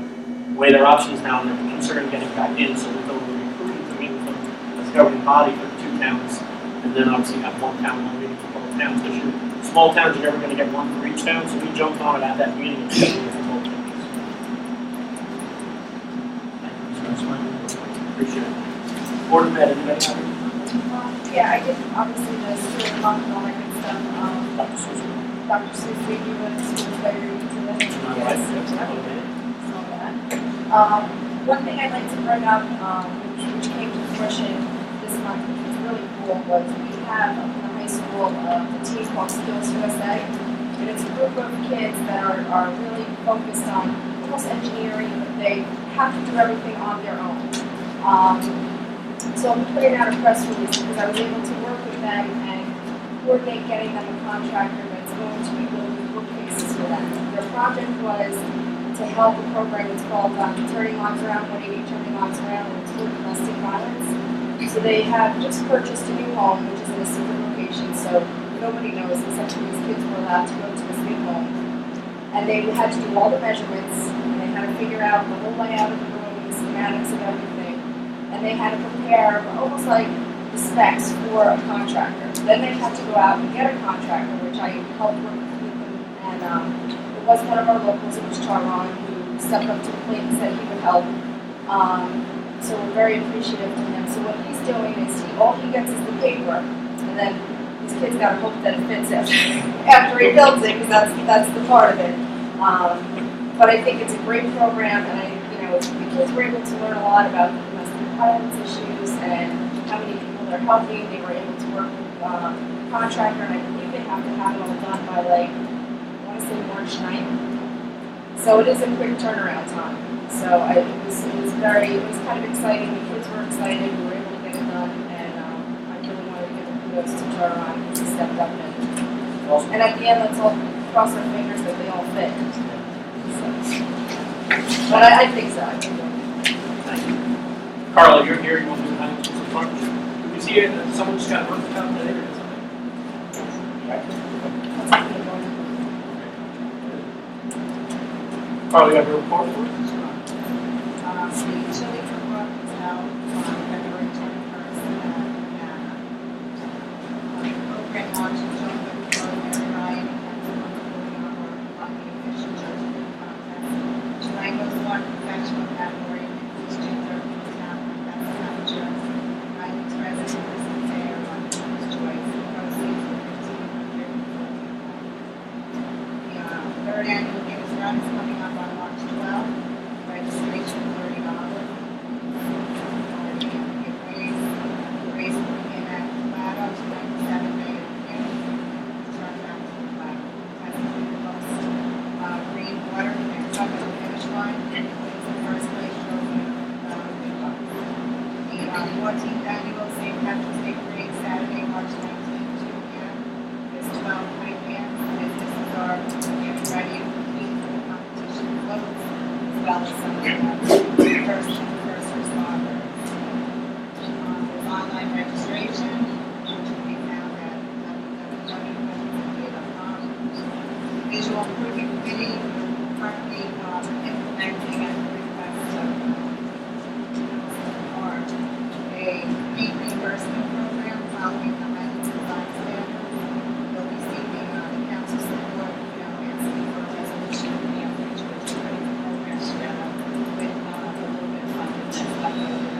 weigh their options now and they're considering getting back in. So we're going to be recruiting to meet with them as a governing body for the two towns, and then obviously have one town hall meeting for both towns. Because small towns, you're never going to get one for each town, so we jumped on it at that meeting and scheduled it for both towns. Appreciate it. Board of Ed, anybody have any? Yeah, I did obviously the student talk and all that good stuff. Dr. Susan. Dr. Susie, you went to school better to them. My wife, yes, Saw that. One thing I'd like to bring up, which came to fruition this month, which was really cool, was we have in the high school a team called Skills USA. And it's a group of kids that are really focused on almost engineering, but they have to do everything on their own. So I'm putting out a press release because I was able to work with them and coordinate getting them a contractor that's going to be building bookcases for them. Their project was to help a program that's called Turning Lives Around, 180 Turning Lives Around, and it's for domestic violence. So they have just purchased a new home, which is in a secret location, so nobody knows except for these kids were allowed to go to this big home. And they had to do all the measurements, and they had to figure out the whole layout of the room, the schematics of everything. And they had to prepare almost like the specs for a contractor. Then they had to go out and get a contractor, which I helped work with them. And it was one of our locals, it was Charon, who stepped up to the plate and said he would help. So we're very appreciative to him. So what he's doing is all he gets is the paper, and then the This kid's got to hope that it fits after he builds it, because that's the part of it. But I think it's a great program, and the kids were able to learn a lot about domestic violence issues and how many people they're helping. They were able to work with the contractor, and I believe they have to have it all done by I want to say March 9th. So it is a quick turnaround time. So it was kind of exciting. The kids were excited. We were able to get it done, and I really wanted to give them kudos to Charlie because he stepped up and at the end, let's all cross our fingers that they all fit. But I think so. Carla, you're here, you want to do kind of some fun? Did we see someone just got hurt out today or something? Carla, you have your report for us? The chili cook-off is held on February 21st in Manhattan. Program launch is Joe Mary Ryan and Lucky Official Judgment Contest. Tonight goes one professional category, includes gender, talent, best amateur, Ryan's resident, Mrs. Air, on People's Choice, proceeds of $1,500. The third annual Games Run is coming up on March 12th. Registration $30. The race will begin at Lado to 97 May of June. Turn back to the Lado. Testing the most green water and up at the finish line. Includes the first place trophy $1,000. The 14th annual St. Patrick's Day Parade, Saturday, March 19th, 2 p.m. There's 12 night bands. Businesses are getting ready to compete for the competition floats, as well as some of the first responders. There's online registration, which can be found at www.www.com. The Visual Improvement Committee currently implementing at the request of a fee reimbursement program following the Highalnds design standards. They'll be seeking the council support, asking for a resolution in the which would put the program together with a little bit of funding that's left over.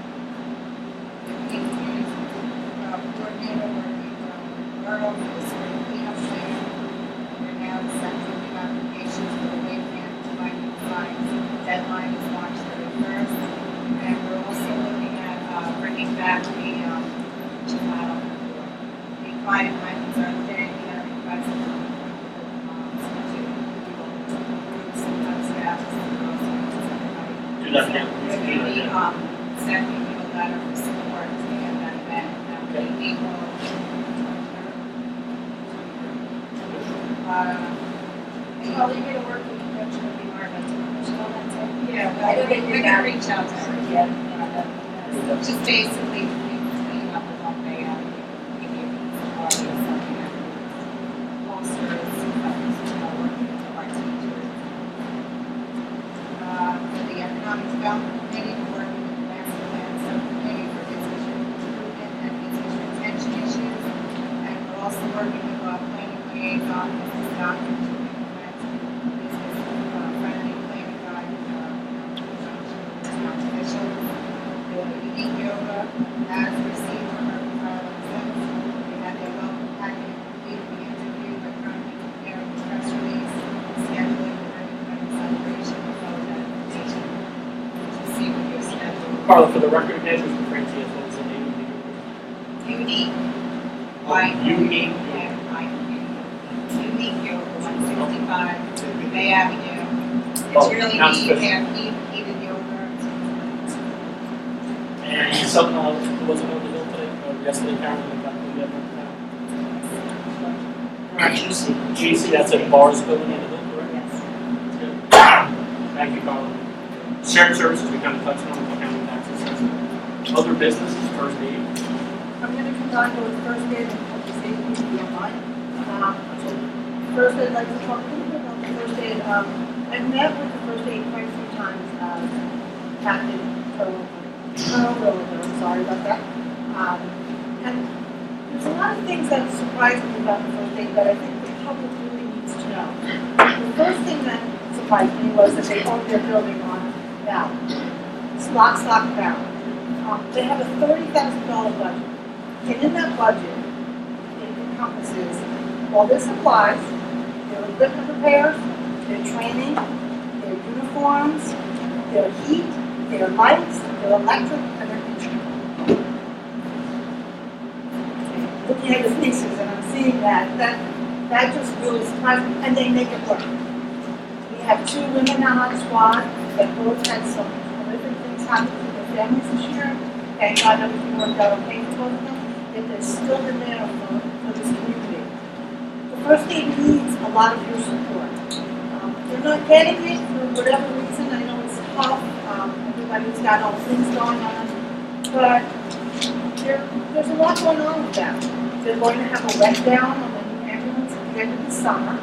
The community coordinator working with girls for the spring cleanup plan. We're now accepting applications for the wave camp to lighting signs. Deadline is March 31st. And we're also looking at bringing back the Quiet Minds Earth Day. We have requested groups and staff and girls and Do that again. we're going to be sending you a letter for support to get that event. We will Well, you're gonna work in conjunction with the environmental commission on that too? yeah, I know they we're do going to that. reach out to her. Just basically cleaning up the whole day out. We give support or something that posters, working with our teachers. For the Economic Development Committee, we're working with the Master Plan Subcommittee for district improvement and district retention issues. And we're also working with our planning liaison, Mrs. Doctor, to implement business friendly planning guide, town officials. The unique yoga has received from her since they had their welcome packet complete the interview, but currently preparing the press release, scheduling the Ribbon celebration, so that they to see what your schedule. Carla, for the record again, Mr. Francis, what was the name of the group? Unique. Unique. Unique yoga, 165 Bay Avenue. It's Oh, really not neat, special. they have heated yoga. And something else wasn't on the bill today, yesterday, Carolyn, got the GC, that's at Bars Building in the Hill, correct? Yes. Good. Thank you, Carla. Shared services, we kind of touched on the county taxes. Other businesses, first aid. I'm going to combine those first aid and public safety if you don't mind. First, I'd like to talk a little bit about the first aid. I've met with the first aid quite a few times. Captain I'm sorry about that. And there's a lot of things that surprise me about the first aid that I think the public really needs to know. The first thing that surprised me was that they owned their building on Valley. It's lock, stock, barrel. They have a $30,000 budget. And in that budget, it encompasses all their supplies, their equipment repairs, their training, their uniforms, their heat, their lights, their electric, and their internet. Looking at the faces and I'm seeing that just really surprised me, and they make it work. We have 2 women on our squad that both had some horrific things happen to their families this year. Thank God everything worked out okay for both of them, yet they're still in there for this community. The first aid needs a lot of your support. They're not getting it for whatever reason. I know it's tough. Everybody's got all things going on, but there's a lot going on with them. They're going to have a letdown on the new ambulance at the end of the summer,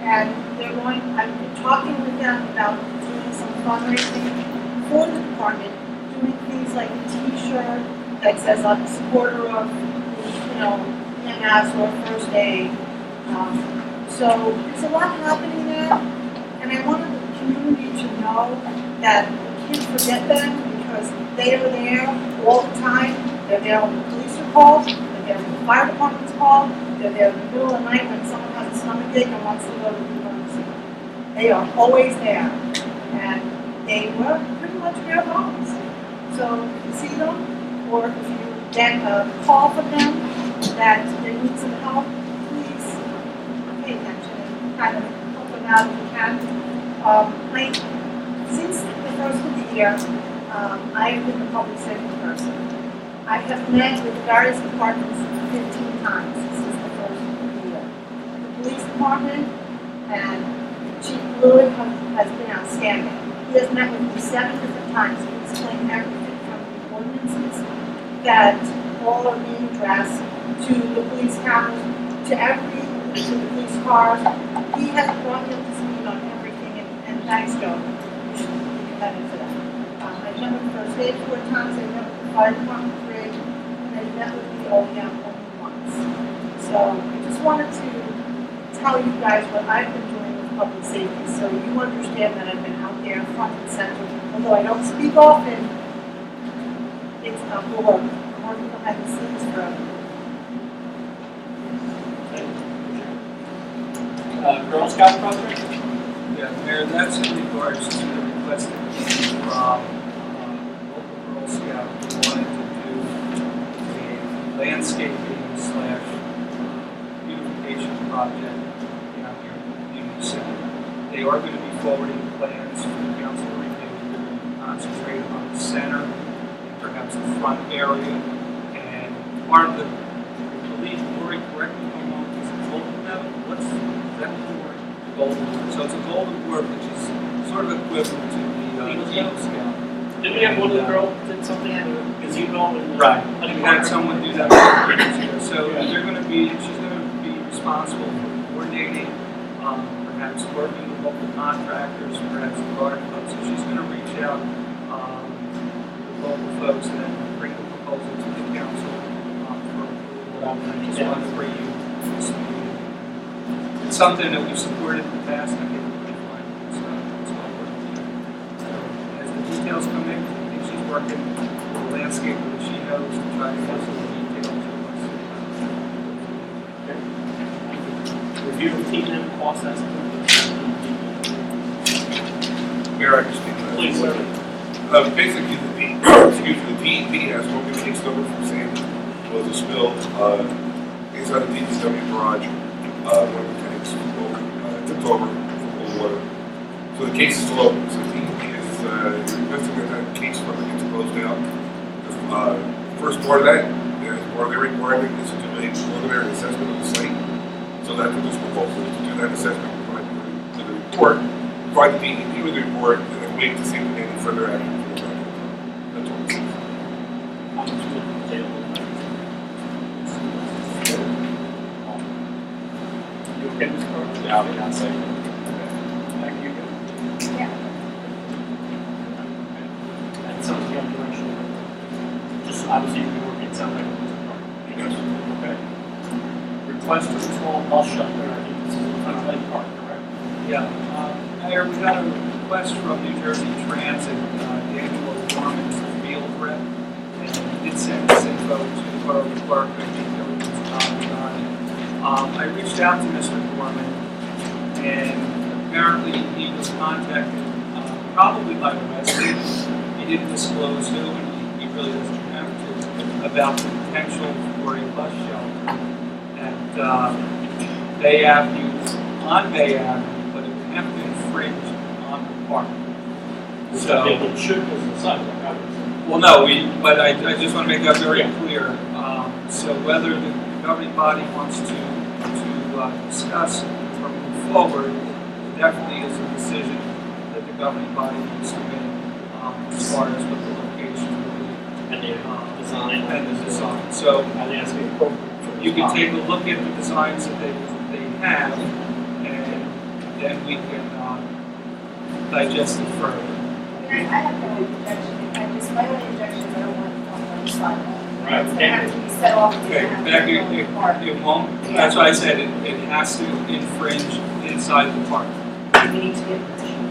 and I've been talking with them about doing some fundraising for the department, doing things like a T-shirt that says I'm a supporter of, EMS or first aid. So there's a lot happening there, and I wanted the community to know that we can't forget them because they are there all the time. They're there when the police are called, they're there when the fire department's called, they're there in the middle of the night when someone has a stomach ache and wants to go to the emergency. They are always there, and they work pretty much bare bones. So if you see them, or if you get a call from them that they need some help, please pay attention and kind of help them out if you can. Since the first of the year, I have been a public safety person. I have met with various departments 15 times since the first of the year. The police department and Chief Blewett has been outstanding. He has met with me 7 different times to explain everything from the ordinances that all are being addressed to the police cameras, to the police cars. He has brought me up to speed on everything, and thanks, Joe. You should be commended for that. I've met with the first aid 4 times, I've met with the fire department 3, and I've met with the OEM only once. So I just wanted to tell you guys what I've been doing with public safety, so you understand that I've been out there front and center. Although I don't speak often, it's not the work. I'm working behind the scenes for everyone. Girl Scout project? Yeah, Mayor, that's in regards to the request that came from local Girl Scout who wanted to do a landscaping / beautification project down here in the community center. They are going to be forwarding plans for the council to review. They're going to concentrate on the center and perhaps the front area. And part of the, I believe, Lori, correct me if I'm wrong, is it golden medal? What's that for? Golden board. So it's a golden board, which is sort of equivalent to the Eagle Scout. Did we have one little girl did something at the gazebo? And, Right. We had someone do that. So they're going to be, she's going to be responsible for coordinating, perhaps working with local contractors, perhaps the garden club. So she's going to reach out with local folks and then bring the proposal to the council for approval. I just wanted to bring you to the speed. It's something that we've supported in the past, and I think we're fine. It's all working. So as the details come in, I think she's working with the landscaper that she knows to try to get some details to us. Review of T&M cost estimate. Mayor, I can speak to that. Please, sir. Basically, the DEP has spoken case number from Sandy. There was a spill inside the DPW garage. One of the tanks tipped over full of water. So the case is still open. So the DEP is requesting that case further gets closed down. The first part of that, part of their requirement is to do a preliminary assessment of the site. So that's what this proposal is, to do that assessment, provide to the report, provide the DEP with the report, and then wait to see if any further action from the project. That's all it says. You okay, Mr. Carter? Yeah, I'll be on site. Thank you. Yeah. That sounds like a direction. Just obviously you're working, it sounds like it was a part. Yes. Okay. Request to install bus shelter, I think this is in front of Lake Park, correct? Yeah, Mayor, we got a request from New Jersey Transit, Daniel Gorman's the field rep, did send this info to the borough clerk, I think diligence on it. I reached out to Mr. Gorman, and apparently he was contacted, probably by the residents. He didn't disclose who, and he really doesn't have to, about the potential for a bus shelter at Bay Avenue, on Bay Avenue, but it would have to infringe on the park. So, It should, as a sidewalk, I would say. well, no, but I just want to make that very clear. So whether the governing body wants to discuss or move forward, definitely is a decision that the governing body needs to make as far as what the location will be. And the design. And the design. So I think that's the appropriate. you can take a look at the designs that they have, and then we can digest it further. I have no objection, my only objection is I don't want it on the sidewalk. Right. It's gonna have to be set off. Okay, it won't, that's why I said it has to infringe inside the park. We need to get permission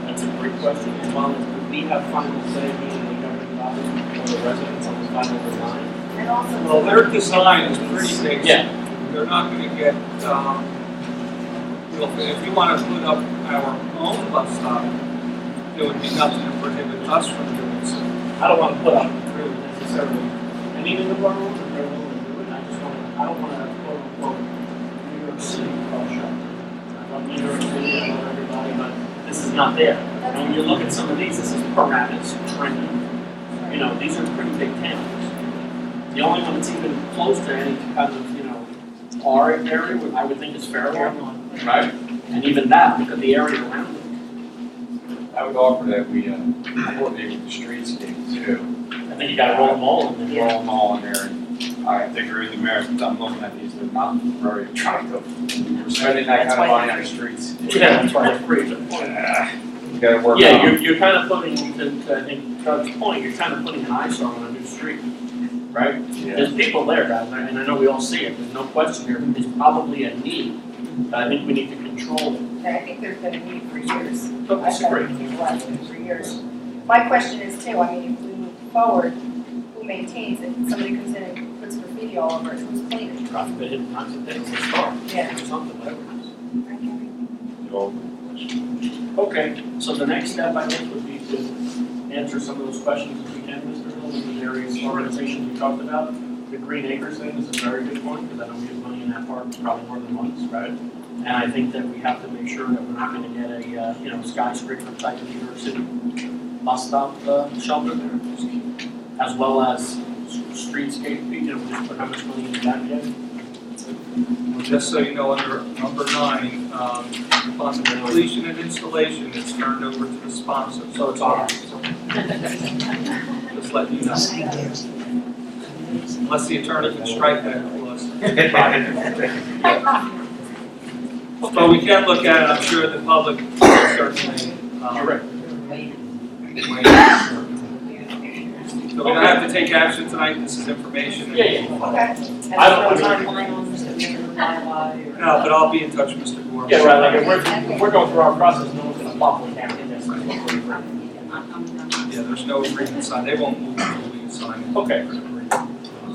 That's a great question, as well as do we have final say, meaning the governing body or the residents on the final design? And also. Well, their design is pretty basic. Yeah. They're not gonna get, if you wanna put up our own bus stop, there would be nothing to prohibit us from doing so. I don't want to put up really necessarily any of the boroughs, if they're willing to do it, I don't want to quote unquote New York City bus shelter. I love New York City, I love everybody, but this is not there. And when you look at some of these, this is Paramus, Trenton, these are pretty big towns. The only one that's even close to any kind of, our area, I would think is Fairlawn. Right. And even that, look at the area around it. I would offer that we coordinate with the streetscape too. I think you gotta roll them all in there. Roll them all in there, and I think really the mayor, I'm looking at these, they're not very attractive. We're spending that kind of money on the streets. Yeah, that's why it's free. You gotta work on Yeah, it. you're kind of putting, I think, Doug's point, you're kind of putting an eyesore on a new street, right? Yeah. There's people there, guys, and I know we all see it, there's no question here, there's probably a need, but I think we need to control it. I think there's been a need for years. Don't disagree. I've been watching for years. My question is too, I mean, if we move forward, who maintains it? Somebody comes in and puts graffiti all over it, who's cleaning? God forbid it knocks it down, it's car, Yeah. or something, whatever it So, is. Okay, so the next step, I think, would be to answer some of those questions if we can, Mr. Hill, with the various organizations we talked about. The Green Acres thing is a very good point, because I know we have money in that park probably more than once, right? And I think that we have to make sure that we're not gonna get a, skyscraper type of New York City bus stop, shelter there. As well as streetscape, just put how much money into that yet? Well, just so you know, under number 9, upon the completion and installation, it's turned over to the sponsor. So it's all right. Just letting you know. Unless the attorney can strike that clause. But we can look at it, I'm sure the public certainly. You're right. So we don't have to take action tonight, this is information. Yeah. Okay. I don't- timeline on this that we can rely on? No, but I'll be in touch with Mr. Gore. Yeah, right, like if we're going through our process, no one's gonna bump it down in this. Yeah, there's no agreement signed, they won't move until we sign it. Okay.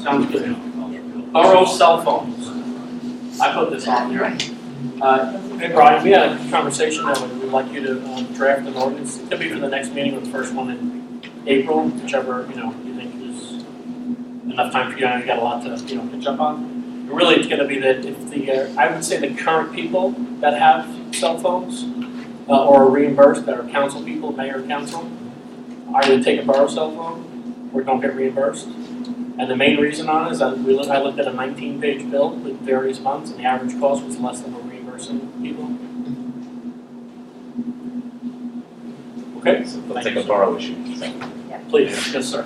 Sounds good. Borough cell phones. I put this on there. Hey Brian, we had a conversation that we'd like you to draft an ordinance. It could be for the next meeting or the first one in April, whichever, you think is enough time for you. I know you got a lot to, catch up on. And really, it's gonna be that if I would say the current people that have cell phones or are reimbursed, that are council people, mayor, council, either take a borough cell phone or don't get reimbursed. And the main reason on it is that I looked at a 19-page bill with various months, and the average cost was less than we're reimbursing people. Okay? So let's take a borough issue. Please, yes, sir.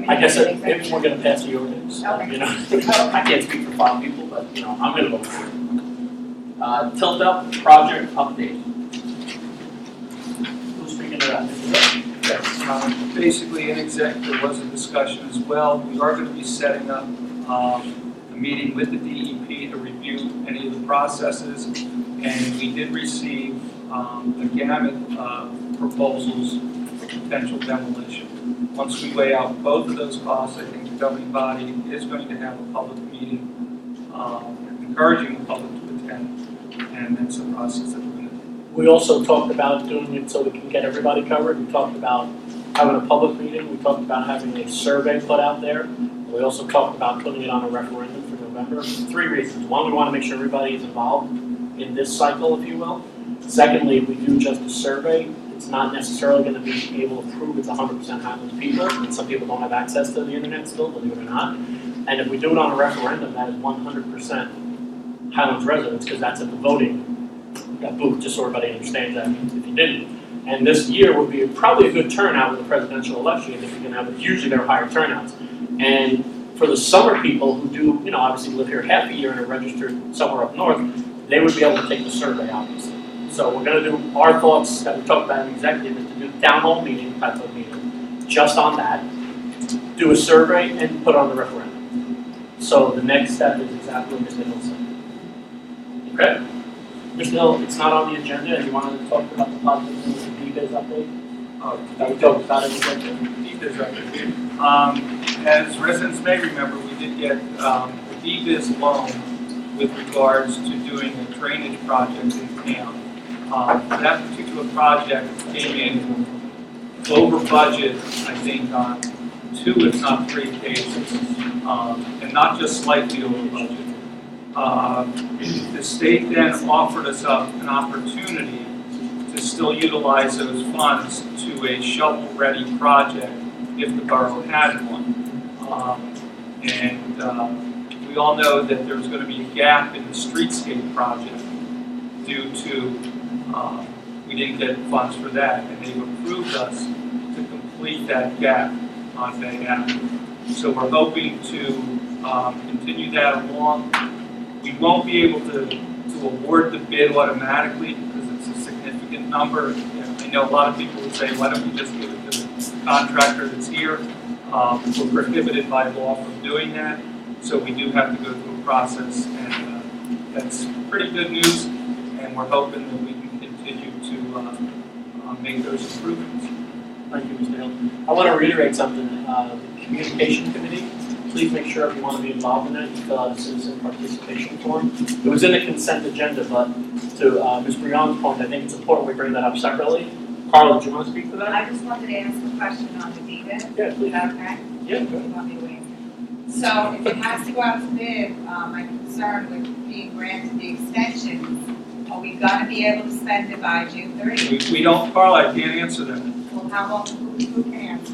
I guess if we're gonna pass the ordinance, I can't speak for 5 people, but, I'm gonna vote for it. Tilt Up project update. Who's speaking to that? Mr. Basically, in exec, there was a discussion as well. We are going to be setting up a meeting with the DEP to review any of the the processes, and we did receive a gamut of proposals for potential demolition. Once we weigh out both of those costs, I think the governing body is going to have a public meeting encouraging the public to attend, and that's the process that we're going to do. We also talked about doing it so we can get everybody covered. We talked about having a public meeting. We talked about having a survey put out there. We also talked about putting it on a referendum for November. 3 reasons. One, we want to make sure everybody is involved in this cycle, if you will. Secondly, if we do just a survey, it's not necessarily going to be able to prove it's 100% Highalnds people, and some people don't have access to the internet still, believe it or not. And if we do it on a referendum, that is 100% Highalnds residents, because that's at the voting booth, just so everybody understands that if you didn't. And this year would be probably a good turnout with the presidential election. I think you're going to have, usually there are higher turnouts. And for the summer people who do, obviously live here half a year and are registered somewhere up north, they would be able to take the survey, obviously. So we're going to do our thoughts that we talked about in executive is to do town hall meeting, type of meeting, just on that, do a survey and put on the referendum. So the next step is exactly what Mr. Hill said. Okay? Mr. Hill, it's not on the agenda, and you wanted to talk about the positive news and DBIZ update? That we talked about in executive. DBIZ update. As residents may remember, we did get a DBIZ loan with regards to doing a drainage project in town. That particular project came in over budget, I think, on 2 if not 3 occasions, and not just slightly over budget. The state then offered us up an opportunity to still utilize those funds to a shovel-ready project if the borough had one. We all know that there's going to be a gap in the streetscape project due to we didn't get funds for that, and they've approved us to complete that gap on behalf. So we're hoping to continue that along. We won't be able to award the bid automatically because it's a significant number. I know a lot of people would say, why don't we just give it to the contractor that's here? We're prohibited by law from doing that, so we do have to go through a process, and that's pretty good news, and we're hoping that we can continue to make those improvements. Thank you, Mr. Hill. I want to reiterate something. The Communication Committee, please make sure if you want to be involved in it, you fill out a citizen participation form. It was in the consent agenda, but to Ms. Brion's point, I think it's important we bring that up separately. Carla, do you want to speak to that? I just wanted to ask a question on the DBID. Yeah, please. Okay? Yeah, go You ahead. want me to wait? So if it has to go out to bid, my concern with being granted the extensions, are we gonna be able to spend it by June 30th? We don't, Carla, I can't answer that. Well, how long, who can answer?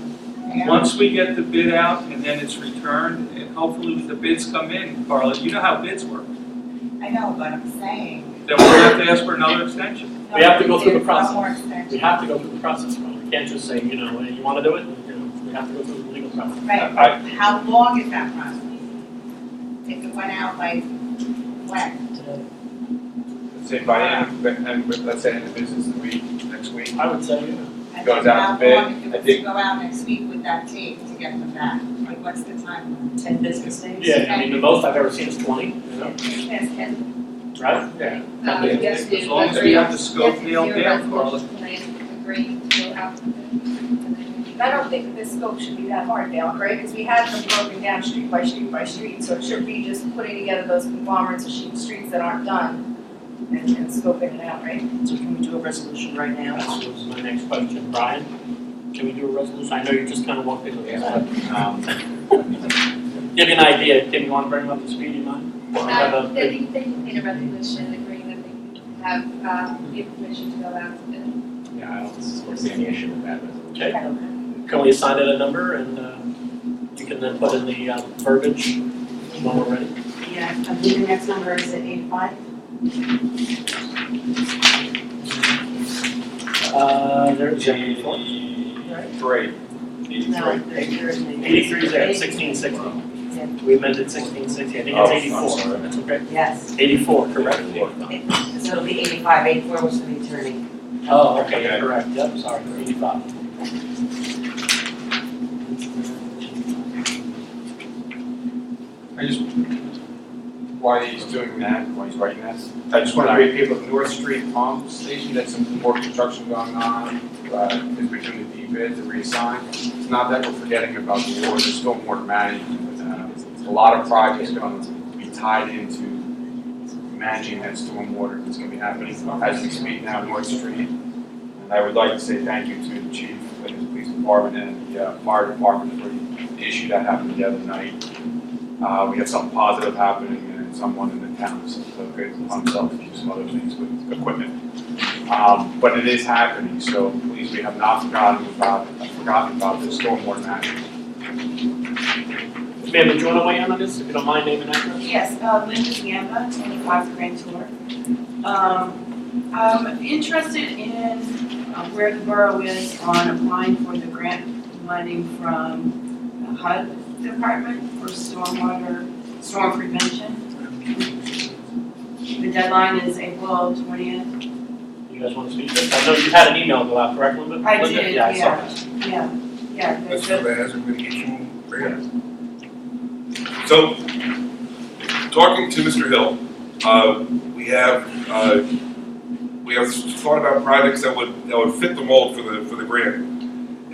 Yeah. Once we get the bid out and then it's returned, and hopefully the bids come in, Carla, you know how bids work. I know, but I'm saying. Then we'll have to ask for another extension. We have to go through the One process. more extension. We have to go through the process. We can't just say, you want to do it, we have to go through the legal process. Right, but how long is that process? If it went out like when? Let's say by let's say end of business week, next week. I would say, And Goes then out to bid. How long if it I was think- to go out next week with that tape to get them back? Like, what's the timeline? 10 business days? Yeah, I mean, the most I've ever seen is 20, Yes, and right? Yeah. As long as we have the scope nailed down, Carla. Agree to go out to bid. I don't think this scope should be that hard, Dale, right? Because we have them broken down street by street by street, so it should be just putting together those conglomerates of streets that aren't done and scoping it out, right? So can we do a resolution right now? That was my next question. Brian, can we do a resolution? I know you just kind of walked into this, but give you an idea. Tim, you want to bring them up to speed, you mind? They can need a resolution agreeing that they have, give permission to go out to bid. Yeah, I don't foresee any issue with that resolution. Okay. Can we assign it a number and you can then put in the verbiage when we're ready? Yeah, I believe the next number is at 85. There's 84. 3. No, there isn't. 83 is there, 1660. We amended 1660, I think Oh, it's 84. I'm sorry. That's okay. Yes. 84, correct? So it'll be 85. 84 was for the attorney. Oh, okay, you're correct, yep, sorry, 85. I just, while he's doing that, while he's writing that, I just want to remind people of North Street Pump Station, that's some more construction going on. Is between the D bids and reassigned. It's not that we're forgetting about the water, there's still more management. A lot of projects going to be tied into managing that stormwater that's going to be happening as we speak now, North Street. And I would like to say thank you to the chief and his police department and the fire department for the issue that happened the other night. We had something positive happening and someone in the town, so good on himself to do some other things with equipment. But it is happening, so please, we have not forgotten about the stormwater management. Ma'am, did you want to weigh in on this, if you don't mind naming and address? Yes, Linda Gamba, 25 Grand Tour. I'm interested in where the borough is on applying for the grant money from the HUD department for storm prevention. The deadline is April 20th. You guys want to speak to this? I know you had an email go out, correct, Linda? I Linda? did, Yeah, I saw that. yeah. That's for the hazard mitigation grant. So, talking to Mr. Hill, we have thought about projects that would fit the mold for the grant.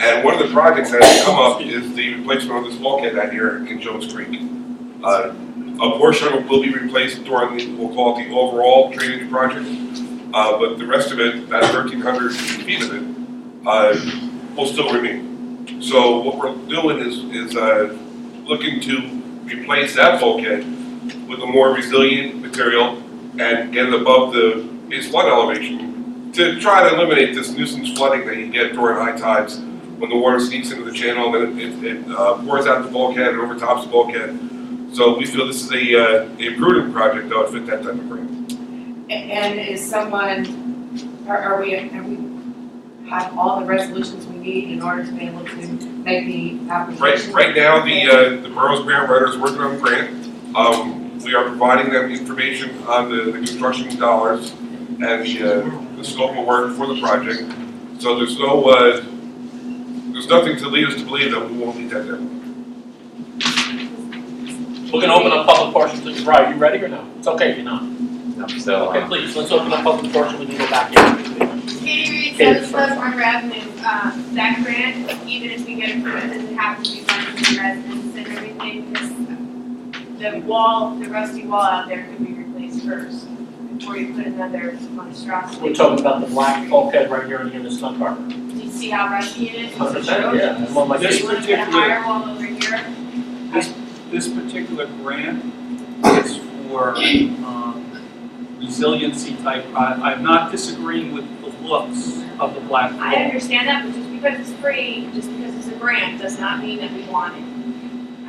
And one of the projects that has come up is the replacement of this bulkhead out here in Jones Creek. A portion will be replaced during the, we'll call it the overall drainage project, but the rest of it, about 1,300 feet of it, will still remain. So what we're doing is looking to replace that bulkhead with a more resilient material and get it above the base flood elevation to try to eliminate this nuisance flooding that you get during high tides when the water sneaks into the channel and it pours out the bulkhead and overtops the bulkhead. So we feel this is a prudent project that would fit that type of grant. And is someone, are we have all the resolutions we need in order to be able to make the application? Right now, the borough's grant writer is working on the grant. We are providing them information on the construction dollars and the scope of work for the project. So there's nothing to lead us to believe that we won't meet that deadline. We're going to open up public portion to Brian. You ready or no? It's okay if you're not. I'm still. Okay, please, let's open up public portion. We can go back in. Katie Reed, 7 Harbor Avenue, that grant, even if we get approved, doesn't have to be funded for residents and everything, because the rusty wall out there could be replaced first, before you put another monstrosity. We're talking about the black bulkhead right here in the Snug Harbor. Do you see how rusty it is? 100%, yeah. That's one of my This favorites. You want to get a higher wall over here? This particular grant is for resiliency type. I'm not disagreeing with the looks of the black wall. I understand that, but just because it's free, just because it's a grant, does not mean that we want it.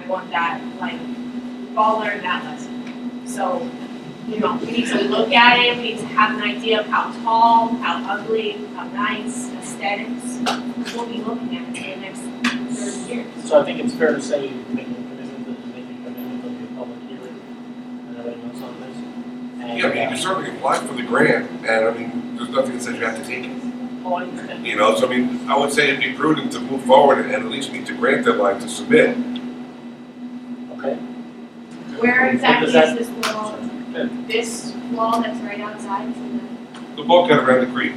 I want that, like, we've all learned that lesson. So, you know, we need to look at it, we need to have an idea of how tall, how ugly, how nice, aesthetics. We'll be looking at it for the next 30 years. So I think it's fair to say making a commitment of the public hearing and everything else on this. And, Yeah, I mean, you can certainly apply for the grant, and I mean, there's nothing that says you have to take it. Oh, I understand. You know, so I mean, I would say it'd be prudent to move forward and at least meet the grant deadline to submit. Okay. Where exactly is that- this wall? This wall that's right outside? The bulkhead around the creek.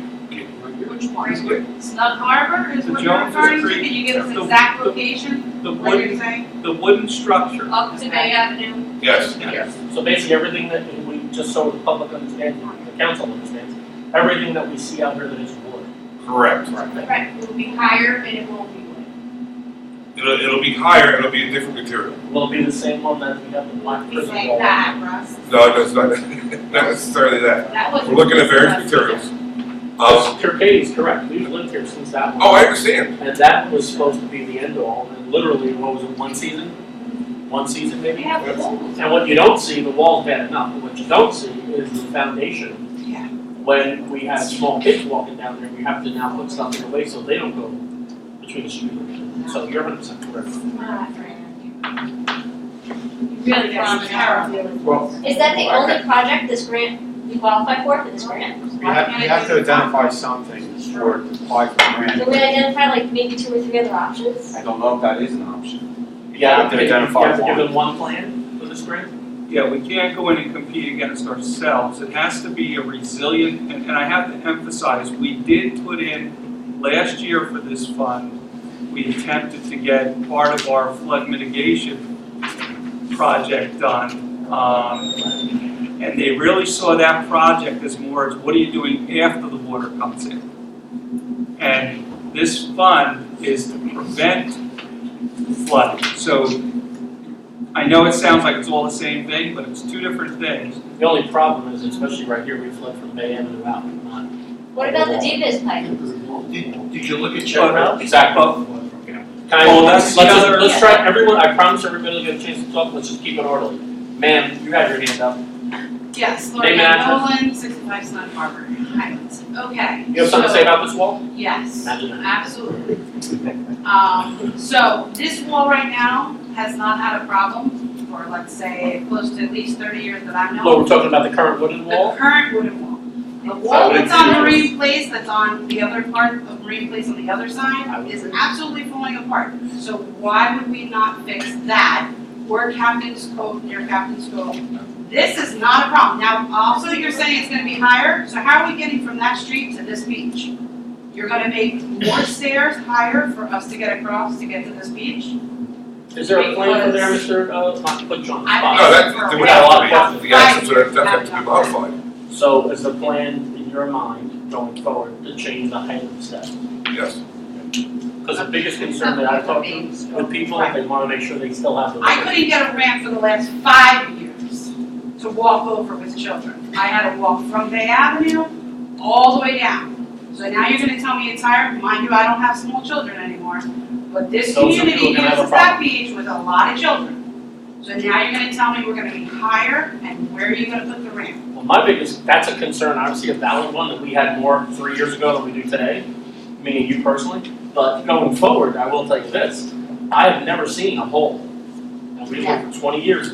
Which one? Yeah. Snug Harbor is The what you're Jones referring to? Creek. Can you give us The- exact location? The What you're wooden, saying? the wooden structure. Up to Bay Avenue? Yes. Yes. So basically, everything that we, just so the public understands, the council understands, everything that we see out here that is wood. Correct. Right, it will be higher and it won't be wood. It'll be higher, it'll be a different material. Will it be the same one that we have the black Be prison like wall? that, Russ. No, that's not, not necessarily that. That was. We're looking at various materials. Kirkade is correct, we've lived here since that one. Oh, I understand. And that was supposed to be the end all, and literally, what was it, one season? One season maybe? We have the walls. And what you don't see, the wall's bad enough, but what you don't see is the foundation. Yeah. When we have small kids walking down there, we have to now put stuff in the way so they don't go between the street. So you're 100% correct. Really got some Well, Is that the only project this grant, we qualify for this grant? We have to identify something for to apply for the grant. Can we identify like maybe 2 or 3 other options? I don't know if that is an option. yeah, have to identify you have to give one. them one plan for this grant? Yeah, we can't go in and compete against ourselves. It has to be a resilient, and I have to emphasize, we did put in last year for this fund, we attempted to get part of our flood mitigation project done. And they really saw that project as more as what are you doing after the water comes in? And this fund is to prevent flooding. So I know it sounds like it's all the same thing, but it's two different things. The only problem is, especially right here, we flood from Bay Avenue out, not. What about the DBIS pipe? Did you look at check valves? Exactly. Can I, Well, that's the other- let's try, everyone, I promise everybody will get a chance to talk, let's just keep it orderly. Ma'am, you had your hand up. Yes, Name and Lorraine address. Nolan, 65 Sun Harbor, Highlands. Okay. You have something to say about this wall? Yes, Imagine that. absolutely. So this wall right now has not had a problem for, let's say, close to at least 30 years that I've known. Well, we're talking about the current wooden wall? The current wooden wall. The wall that's on Marine Place, that's on the other part of Marine Place on the other side, is absolutely falling apart. So why would we not fix that? Or Captain's Cove, near Captain's Cove. This is not a problem. Now, also you're saying it's gonna be higher, so how are we getting from that street to this beach? You're gonna make more stairs higher for us to get across to get to this beach? Is there a plan for there, Mr., not to put you on the I've spot? No, that, We got a lot of questions. the actions would have to be modified. So is the plan in your mind going forward to change the height of the steps? Yes. Because the biggest concern that I've talked to with people, they want to make sure they still have the. I couldn't get a ramp for the last 5 years to walk over with children. I had to walk from Bay Avenue all the way down. So now you're gonna tell me it's higher? Mind you, I don't have small children anymore. But this Those are community people gonna have a uses that problem. beach with a lot of children. So now you're gonna tell me we're gonna be higher, and where are you gonna put the ramp? Well, my biggest, that's a concern, obviously a valid one, that we had more 3 years ago than we do today, meaning you personally. But going forward, I will tell you this, I have never seen a hole. And we've lived for 20 years,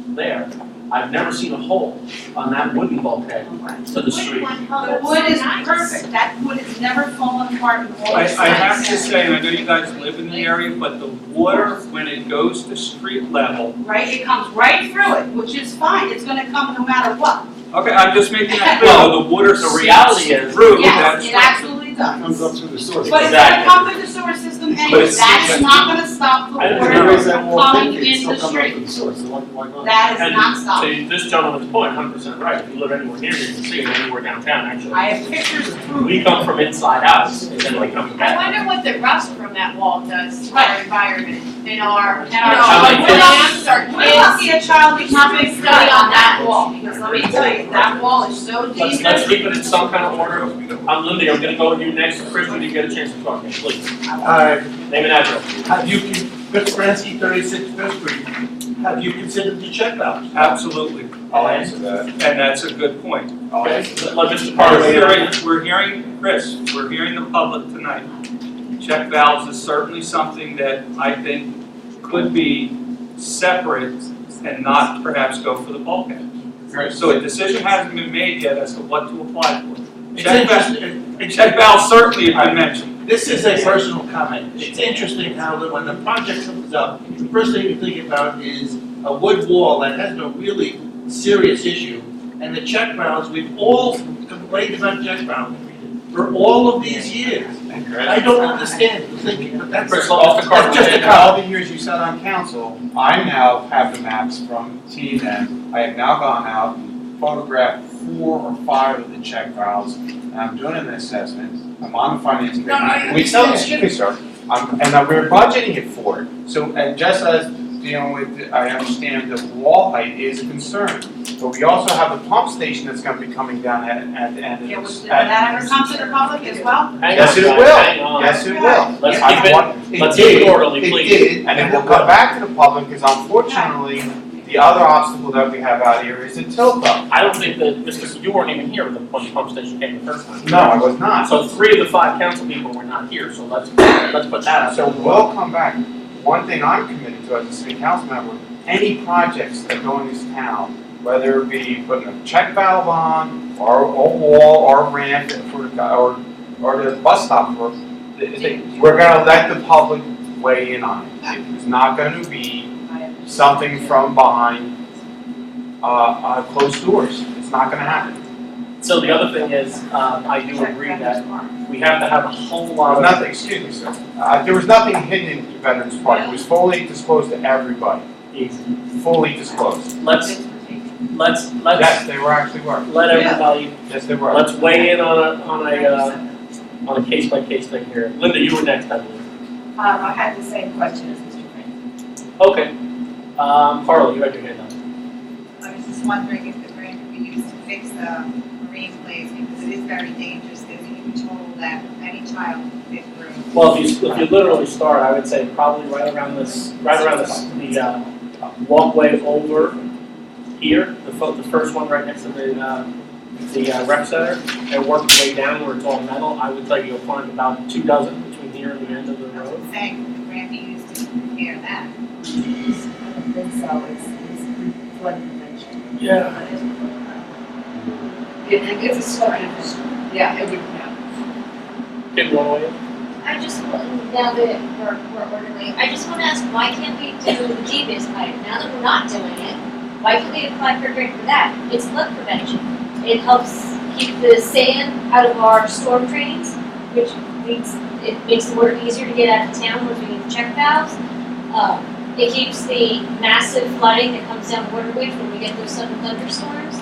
there. I've never seen a hole on that wooden bulkhead to the street. The wood is perfect. That wood has never fallen apart in all I its have to life. say, and I know you guys live in the area, but the water, when it goes to street level, Right, it comes right through it, which is fine. It's gonna come no matter what. okay, I'm just making that clear, Well, the water the reality seeps is- through that Yes, it structure. absolutely does. Comes up through the source. But it's gonna come through the sewer system anyway. it's- That is not gonna stop the I water understand. from coming in the street. source, so why not? That is And not stopping. to this gentleman's point, 100% right, if you live anywhere near here, you can see it anywhere downtown, actually. I have pictures to prove We it. come from inside out, and then we come I back. wonder what the rust from that wall does to our Right. environment and our, How many plants, our We're kids. lucky a child is not being Study studied on on that wall, because let me tell you, that wall is so Let's dangerous. keep it in some kind of order. Lindy, I'm gonna go with you next, Chris, when you get a chance to talk, please. Name and address. Have you, Chris Bransky, 36 Fifth Street, have you considered the check valves? Absolutely, I'll answer that. and that's a good point. Okay, let Mr. We're Parker. hearing, Chris, we're hearing the public tonight. Check valves is certainly something that I think could be separate and not perhaps go for the bulkhead. So a decision hasn't been made yet as to what to apply for. It's Check check valves certainly have been mentioned. This is a personal comment. It's interesting how that when the project comes up, the first thing you think about is a wood wall that has no really serious issue. And the check valves, we've all complained about check valves for all of these years. I don't understand the thinking, but that's Chris, off the card. that's just a All comment. the years you sat on council, I now have the maps from T&M. I have now gone out and photographed 4 or 5 of the check valves, and I'm doing an assessment. I'm on the finance committee. Excuse me, sir. We're budgeting it for it. So, and just as dealing with, I understand the wall height is a concern, but we also have a pump station that's gonna be coming down at the end of Yeah, this. will that ever come to the public as well? Hang Yes, on, it guys, will. hang on. Yes, it will. Let's I keep it- want- let's did. keep it orderly, please. It did, and it will come back to the public, because unfortunately, the other obstacle that we have out here is the tilt up. I don't think that, Mr. You weren't even here when the pump station came the first time. No, I was not. So 3 of the 5 council people were not here, so let's put that out. So we'll come back. One thing I'm committed to as a city council member, any projects that go in this town, whether it be putting a check valve on, or a wall, or a ramp, or the bus stop, we're gonna let the public weigh in on it. It's not gonna be something from behind closed doors. It's not gonna happen. So the other thing is, I do agree that we have to have a whole lot of. Nothing, excuse me, sir. There was nothing hidden in Veterans Park. It was fully disclosed to everybody. Easy. Fully disclosed. Let's, Yes, they were actually were. let everybody, Yes, they were. let's weigh in on a case-by-case thing here. Linda, you were next, I believe. I had the same question as Mr. Green. Okay. Carla, you had your hand up. I was just wondering if the grant could be used to fix the marine place, because it is very dangerous. There's a huge hole that any child can fit through. Well, if you literally start, I would say probably right around the walkway over here, the first one right next to the rec center, and work your way down where it's all metal. I would tell you you'll find about 2 dozen between here and the end of the road. Saying the grant be used to repair that. I don't think so, it's flood prevention. Yeah. It's a story, yeah, it would, yeah. Get one way. I just, now that we're ordering, I just want to ask, why can't we do the devious pipe? Now that we're not doing it, why can't we apply for a grant for that? It's flood prevention. It helps keep the sand out of our storm drains, which makes the water easier to get out of town once we need the check valves. It keeps the massive flooding that comes down waterways when we get those sudden thunderstorms.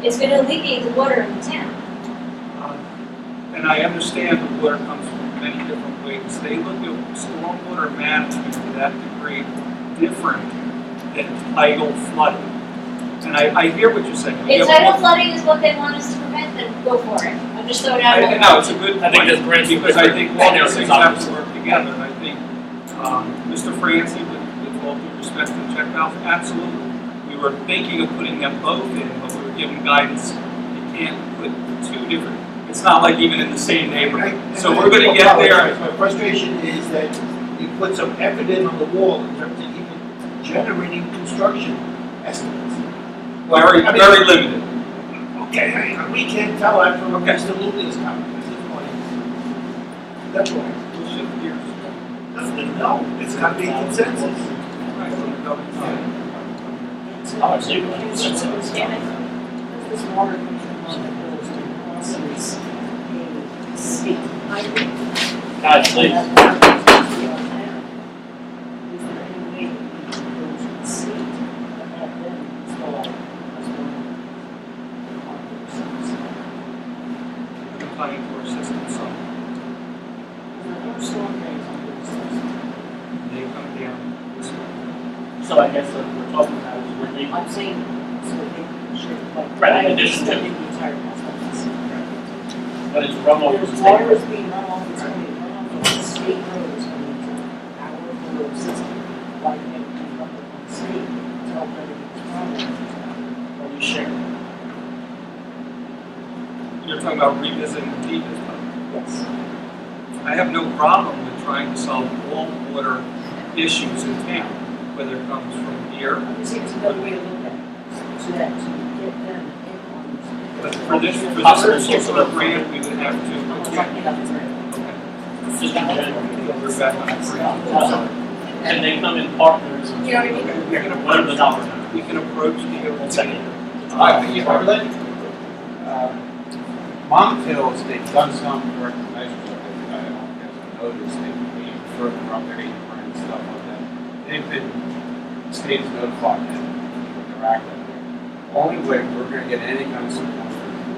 It's going to alleviate the water in the town. And I understand the water comes from many different ways. They look at stormwater management to that degree different than tidal flooding. And I hear what you're saying. If tidal flooding is what they want us to prevent, then go for it. I'm just throwing out. No, it's a good point. I think this grants because I think all these things have to work together. And I think Mr. Francie, with all due respect to the check valve, absolutely. We were thinking of putting them both in, but we were given guidance. You can't put two different. It's not like even in the same neighborhood. So we're going to get there. My frustration is that you put some effort in on the wall in terms of even generating construction estimates. Very limited. Okay, we can't tell that from Mr. Luby's comment at this point. That's why. We'll shift gears. No, it's got to be consensus. It's obviously a consensus. This water comes from the hills to crosses a steep highway. Guys, please. Is there any way that we can go to the state and have them install as one of their systems? Applying for a system, so There are storm drains on those systems. they come down this way. So I guess what we're talking about is when they. I'm saying, so that they should, like. Right, in addition to- extending the entire process. But it's runoff. There's water is being run off, it's going to run off of the state roads, and it's our road system. Why can't we come up with the state to help remedy this problem? Or we share. You're talking about revisiting the deepest part. Yes. I have no problem with trying to solve all water issues in town, whether it comes from here. I'm just saying it's another way to look at it, so that to get them in on this. But for this particular grant, we would have to. I'm talking about the grant. Just in general. We're back on the grant. Can they come in partners? You know what I mean? We can What are the approach, dollars? we can approach the. One second. Monmouth they've done some corrective measures, I don't guess noticed, they've been further up their apron and stuff like that. They've been, the state has notified them, they're active. Only way we're gonna get any kind of support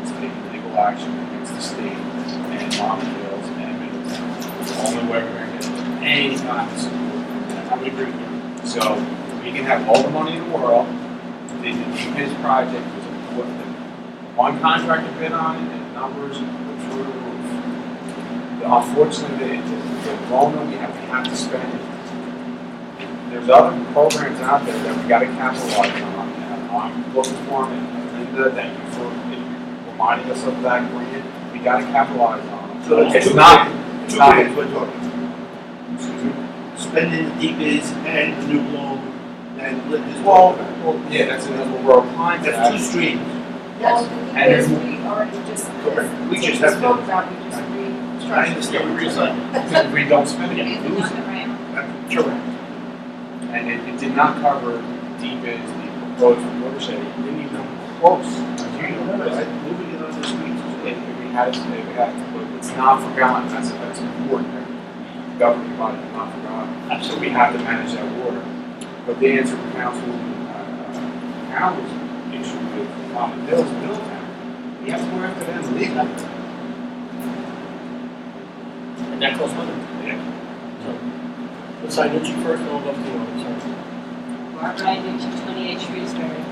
is taking legal action against the state and Monmouth Hills and Middletown. It's the only way we're gonna get any kind of support. I would agree with you. So, we can have all the money in the world, his project was important. One contractor bid on it, and the numbers were through the roof. Unfortunately, the loan we have to spend it. There's other programs out there that we gotta capitalize on, and I'm looking for them, and Linda, thank you for reminding us of that grant, we gotta capitalize on them. So it's It's not, two grants we're talking. Spending the DBIS and the new loan, and this. well, yeah, that's another road line. That's two streams. Yes. And Because there's- we already just. Correct. We just spoke have to- about, we just I restructured. understand. If we don't spend it, we It's lose on it. the ramp. Correct. And it did not cover DBIS, the proposed watershed, it didn't even come close. Do you know that? Moving it on the streets, we had to, but it's not forgotten, that's important. The governing body is not forgotten. So we have to manage that water. But the answer to council, Howard's issue with Common Hills, Middletown, we have to go after them legally. And that costs money. Yeah. So, let's sign Nucci first, and we'll go to the other side. Barbara Nucci, 28 Shrewsbury.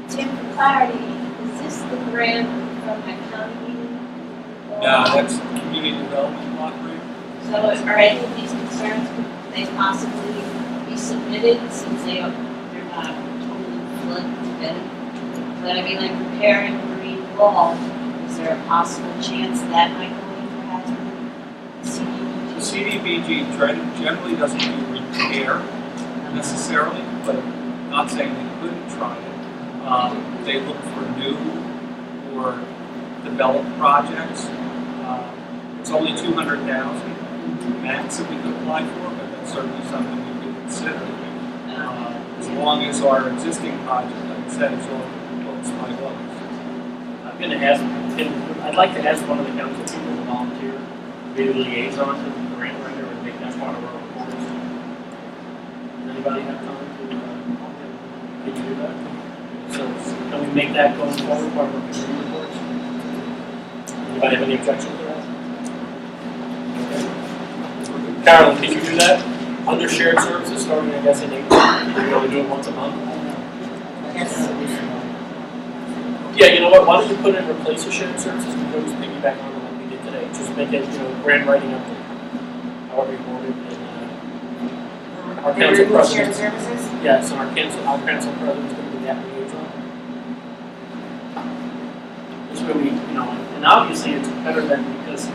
Tim, for clarity, is this the grant from that county meeting? No, that's community development block grant. So are any of these concerns, could they possibly be submitted since they're not totally flood vetted? But I mean, like repairing a green wall, is there a possible chance that might go in for hazard? The CDBG generally doesn't do repair necessarily, but not saying they couldn't try it. They look for new or developed projects. It's only $200,000 max that we could apply for, but that's certainly something we could consider. As long as our existing project, like I said, is all close by water. I'm gonna ask, I'd like to ask one of the council people to volunteer, be a liaison to the grant writer and make that part of our reports. Does anybody have time to, can you do that? So, can we make that going forward, part of our community reports? Anybody have any objection to that? Okay. Carolyn, can you do that? Under shared services, starting, I guess, in April, we only do it once a month? Yes. Yeah, you know what, why don't you put in replace a shared services, we can always piggyback on what we did today, just make it, grant writing update, however you want it, and, our council Remove shared president. services? Yes, and our council president's gonna be that liaison. This way we, and obviously it's better than, because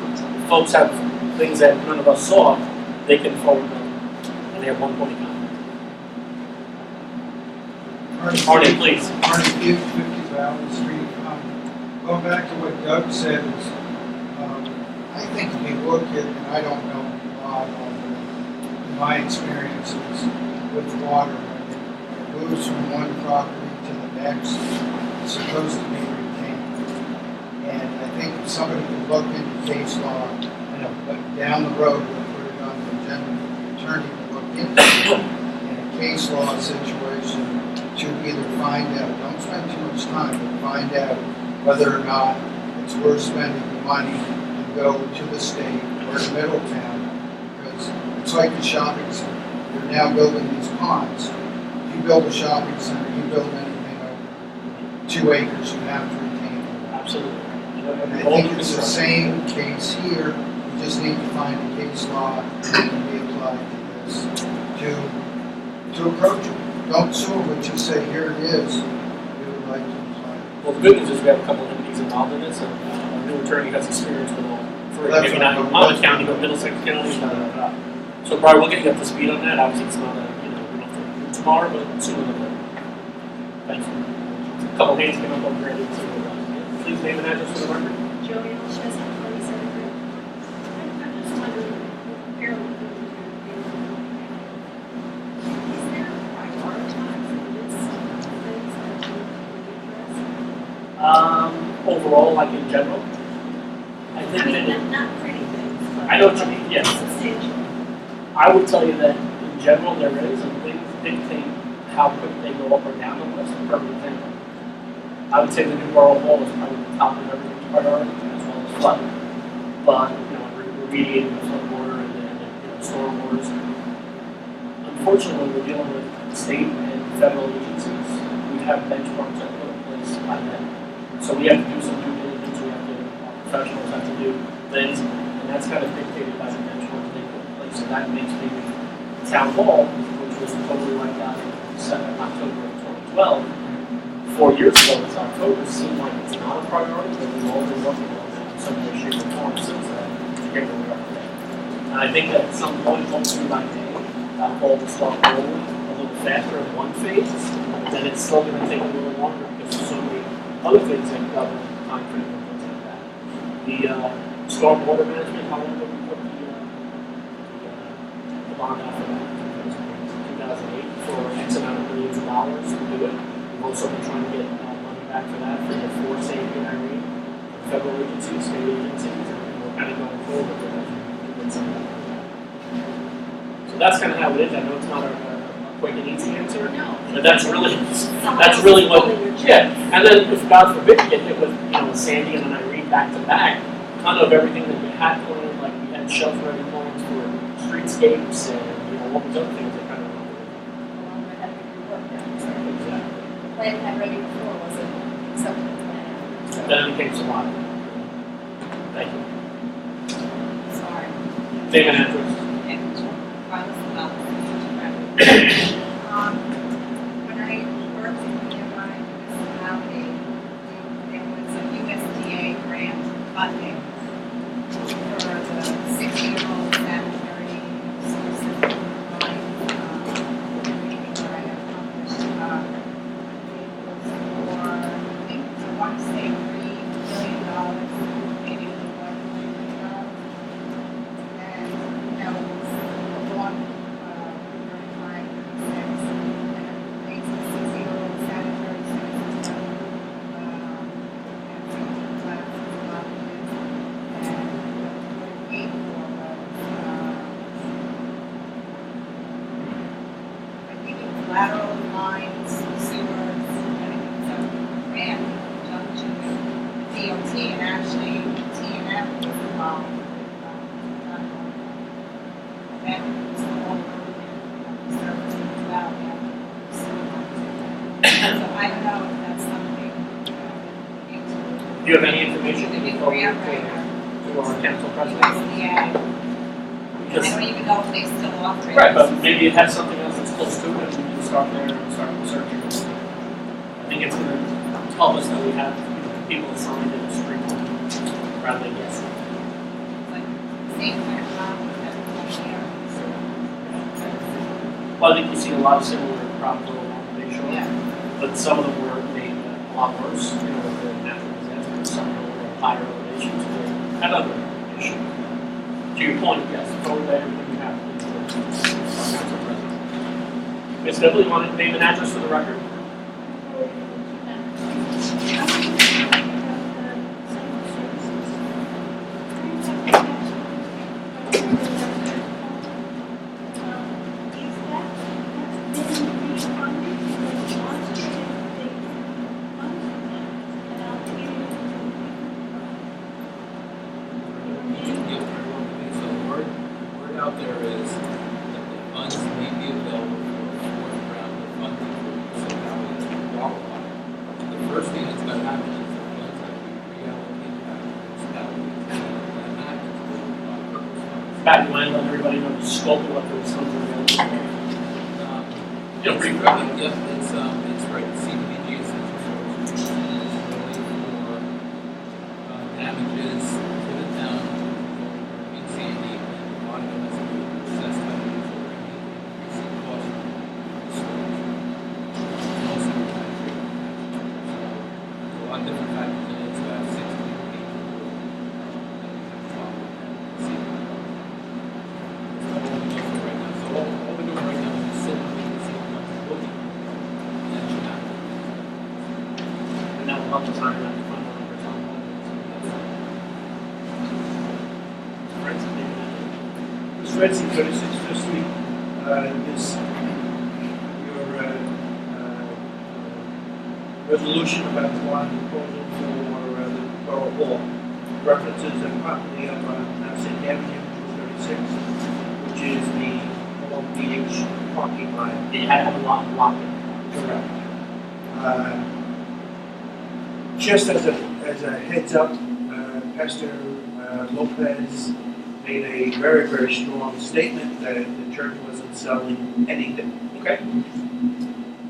folks have things that none of us saw, they can forward them, and they have one point of contact. Arnie, please. Arnie, 50 Valley Street. Going back to what Doug said, is, I think if you look at, and I don't know a lot of my experiences with water, when it moves from one property to the next, it's supposed to be retained. And I think if somebody could look into case law, but down the road, we'll put it on the agenda for the attorney to look into it in a case law situation to either find out, don't spend too much time, but find out whether or not it's worth spending the money to go to the state or to Middletown, because it's like the shopping center. You're now building these ponds. If you build a shopping center, you build anything over 2 acres, you have to retain it. Absolutely. And I think it's the same case here. We just need to find a case law that can be applied to this to approach it. Don't sue them, but just say, here it is. We would like to apply it. Well, the good news is we have a couple of entities involved in this, and our new attorney has experience with all three, That's maybe what not I'm Monmouth County, but Middlesex County, So Brian, we'll get you up to speed on that, obviously it's not we don't have to do tomorrow, but sooner than later. Thanks. A couple hands came up over here, please name and address for the record. Joey Chestnut, 47 Group. I'm just wondering, Carolyn, is there prioritizing this things that you address? Overall, like in general, I think I mean, that, not pretty things, but. I know what you mean, yes. Substantial. I would tell you that in general there is, and things dictate how quick they go up or down the list, a perfect example. I would say the new Borough Hall is probably the top of everything's priority, as well as flooding. But, remediating the flood water and storm waters. Unfortunately, we're dealing with state and federal agencies. We have benchmarks that put in place by them. So we have to do some due diligence, our professionals have to do things, and that's kind of dictated by the benchmarks they put in place. So that makes maybe Town Hall, which was totally wiped out in October of 2012, 4 years ago this October, seemed like it's not a priority, but we've all been working on that in some way, shape, or form since then to get where we are today. And I think that at some point, hopefully by May, that hall will start rolling a little faster in one phase, then it's still going to take a little longer because there's so many other things that govern the time frame and things like that. The storm water management, how long did we put the bond out for that? 2008 for X amount of millions of dollars to do it. We've also been trying to get money back for that, for the four Sandy and Irene, federal agencies, state agencies, and we're kind of going forward with that. With some of that. So that's kind of how it is. I know it's not a quick and easy answer, but that's really what, yeah. And then if God forbid you get hit with, Sandy and an Irene back to back, kind of everything that you had planned, like we had shelf-ready plans for streetscapes and, all these other things that kind of. The plan we had ready before wasn't acceptable to that. Then it became a lot. Thank you. Sorry. Name and address. When I worked in my municipality, there was a USDA grant funding for the 60-year-old sanitary sources line. Where I accomplished, it was for, I think, I want to say $3 billion, maybe a little more than $3 billion. And, it was a long, 35, 36, and it makes the 60-year-old sanitary services and safety classes, a lot of it. And what we paid for was, I think it was lateral lines, sewers, and it was a grant done to the DOT, and actually T&M was involved with that. And it was all service as well. So I don't know if that's something Do you have any information that you told to our council president? I don't even know if they still offer it. Right, but maybe it has something else that's close to it, and we can start there and start researching. I think it's going to help us that we have people assigned in the street rather than guessing. Same kind of problem that we here. Well, I think we see a lot of similar problems along the Bay Shore, but some of them were made a lot worse, with the natural disasters. Some of them were at higher elevations, or had other issues. To your point, yes, forward that everything you have, please, to our council president. Ms. Nibley, you want to name an address for the record? Out there is that the funds may be available for a fourth round of funding for municipalities to qualify. The first thing that's going to happen is the funds have to be reallocated back to municipalities, and that is what we're talking about. Pat, you mind letting everybody know the scope of what those funds are available for? It's right, it's right, CDBG essential services, is really for damages to the town in Sandy, and a lot of them is to assess values or any increasing cost of storage. And also tax rate. So, a lot of different factors in it, it's about 16 pages that we have to follow and see. So all we're doing right now, is just sitting and seeing what's looking. And that will help us iron out the final numbers on all of those. Ms. Renzi, 36 Fifth Street, your resolution about the bond proposal for the Borough Hall references a property up on City Avenue, 236, which is the Hall meetings parking lot. They had a lot blocked. Correct. Just as a heads up, Pastor Lopez made a very, very strong statement that the church wasn't selling anything. Okay.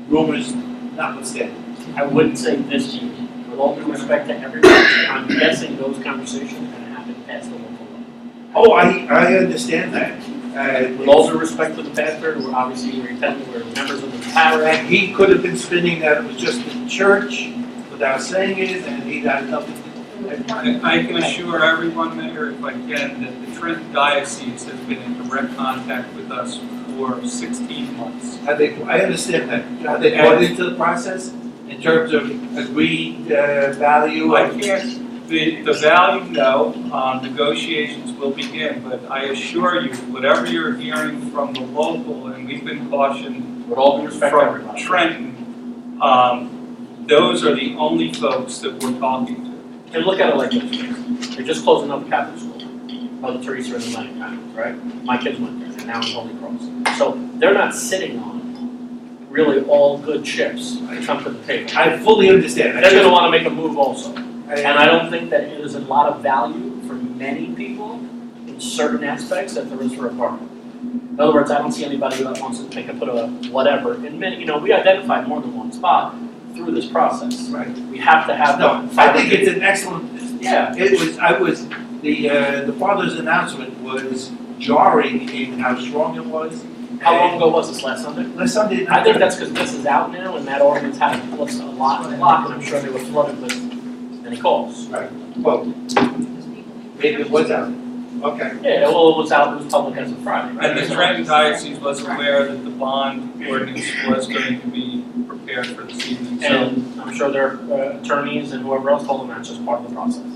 Rumors notwithstanding. I wouldn't say this year. With all due respect to everyone, I'm guessing those conversations are going to happen past the local level. Oh, I understand that. With all due respect to the pastor, we're obviously we're members of the parish. And he could have been spinning that it was just the church without saying it, and he got nothing. I can assure everyone, Mayor, if I can, that the Trenton Diocese has been in direct contact with us for 16 months. I understand that. Are they bought into the process? in terms of agreed value? I can't, the value, no, negotiations will begin, but I assure you, whatever you're hearing from the local, and we've been cautioned With all due respect to from everybody. Trenton, those are the only folks that we're talking to. And look at it like this, they're just closing up Catholic school. Mother Teresa in the Atlantic Islands, right? My kids went there, and now in Holy Cross. So they're not sitting on really all good chips to come to the table. I fully understand. They're gonna wanna make a move also. And I don't think that there's a lot of value for many people in certain aspects that there is for a partner. In other words, I don't see anybody that wants to put a whatever, and many, we identified more than one spot through this process. Right. We have to have. No, I think it's an excellent, Yeah. the father's announcement was jarring in how strong it was. How long ago was this, last Sunday? Last Sunday. I think that's because this is out now, and that ordinance had a lot, and I'm sure they were flooded with many calls. Right, well, maybe it was out, okay. Yeah, well, it was out, it was public as of Friday, right? And the Trenton Diocese was aware that the bond ordinance was going to be prepared for this evening, so. And I'm sure their attorneys and whoever else told them that's just part of the process.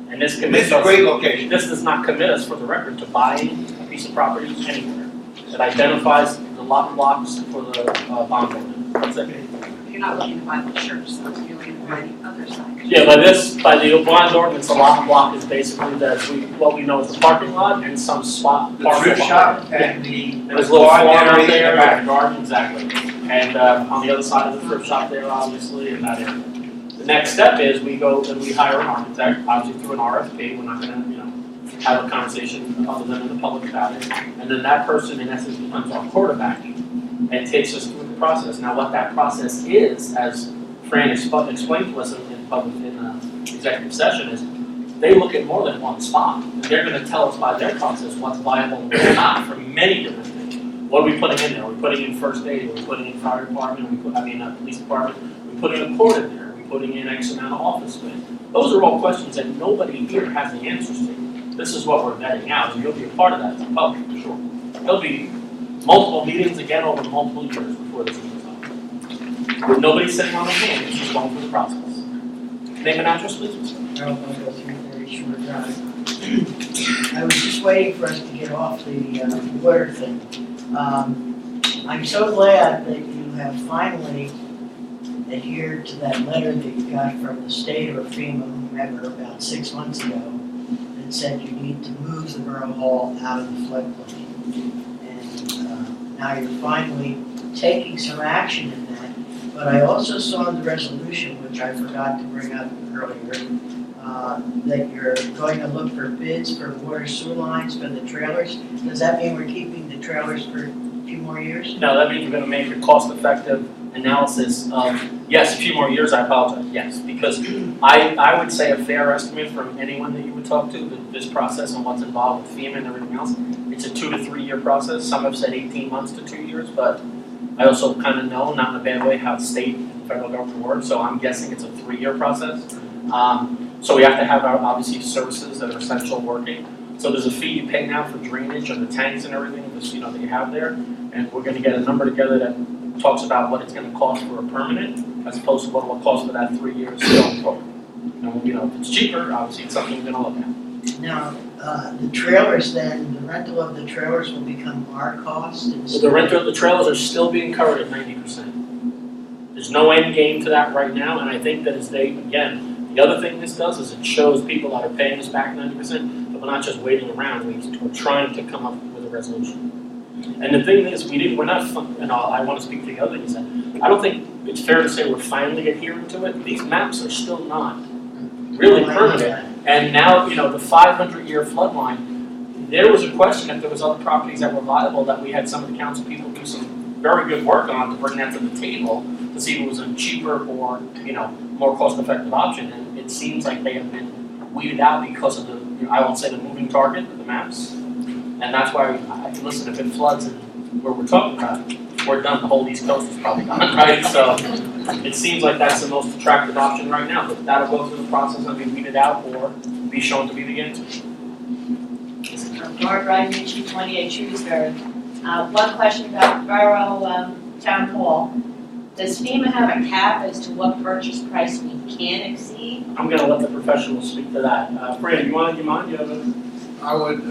And this commits It's a us, great location. this does not commit us, for the record, to buying a piece of property anywhere. It identifies the lot blocks for the bond ordinance, that's it. You're not looking to buy the church, so you're looking to buy the other side. Yeah, by the bond ordinance, the lot block is basically what we know as the parking lot and some spot The parcel thrift shop behind it. and the There's a little farm garden out area in there, the back. garden, exactly. And on the other side of the thrift shop there, obviously, in that area. The next step is we go and we hire an architect, obviously through an RFP, we're not gonna, have a conversation other than in the public about it. And then that person in essence becomes our quarterback and takes us through the process. Now what that process is, as Fran explained to us in executive session, is they look at more than one spot. And they're gonna tell us by their process what's viable and what's not for many different things. What are we putting in there? Are we putting in first aid? Are we putting in fire department? Police department? Are we putting a court in there? Are we putting in X amount of office space? Those are all questions that nobody here has the answers to. This is what we're vetting out, and you'll be a part of that as a public, for sure. There'll be multiple meetings again over multiple years before this is resolved. With nobody sitting on their hands, it's just going through the process. Name and address, please. I don't want to go through very short drive. I was just waiting for us to get off the water thing. I'm so glad that you have finally adhered to that letter that you got from the state or FEMA, whomever, about 6 months ago, that said you need to move the borough hall out of the floodplain. And now you're finally taking some action in that. But I also saw in the resolution, which I forgot to bring up earlier, that you're going to look for bids for water sewer lines for the trailers. Does that mean we're keeping the trailers for a few more years? No, that means we're gonna make a cost-effective analysis of, yes, a few more years, I apologize, yes, because I would say a fair estimate from anyone that you would talk to, that this process and what's involved with FEMA and everything else, it's a 2 to 3 year process. Some have said 18 months to 2 years, but I also kind of know, not in a bad way, how state and federal government works, so I'm guessing it's a 3-year process. So we have to have our, obviously, services that are essential working. So there's a fee you pay now for drainage and the tanks and everything, that you have there, and we're gonna get a number together that talks about what it's gonna cost for a permanent, as opposed to what it will cost for that 3 years going forward. And, if it's cheaper, obviously, it's something we're gonna look at. Now, the trailers then, the rental of the trailers will become our cost? So the rental of the trailers are still being covered at 90%. There's no end game to that right now, and I think that as again, the other thing this does is it shows people that are paying us back 90% that we're not just waiting around, we're trying to come up with a resolution. And the thing is, we're not, and I want to speak to the other thing you said, I don't think it's fair to say we're finally adhering to it. These maps are still not really permanent. And now, the 500-year flood line, there was a question if there was other properties that were viable that we had some of the council people do some very good work on to bring that to the table to see if it was a cheaper or, more cost-effective option. And it seems like they have been weeded out because of the, I won't say the moving target, but the maps. And that's why listen, if it floods and where we're talking about, we're done, the whole East Coast is probably gone, right? So it seems like that's the most attractive option right now, but that'll go through the process of being weeded out or be shown to be the answer. Mark Ryan, 28 Shrewsbury. One question about Borough Town Hall. Does FEMA have a cap as to what purchase price we can exceed? I'm gonna let the professionals speak to that. Fran, you mind, you have a, I would,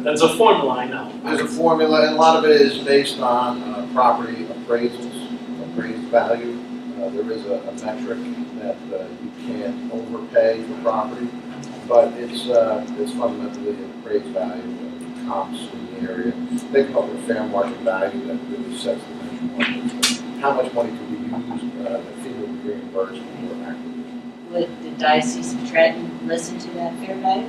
that's a formula, I know. there's a formula, and a lot of it is based on property appraisals, appraised value. There is a metric that you can't overpay for property, but it's fundamentally an appraised value of comps in the area. They come up with a fair market value that really sets the benchmark. How much money could be used that FEMA would reimburse for acquisition? Would the Diocese of Trenton listen to that fair value?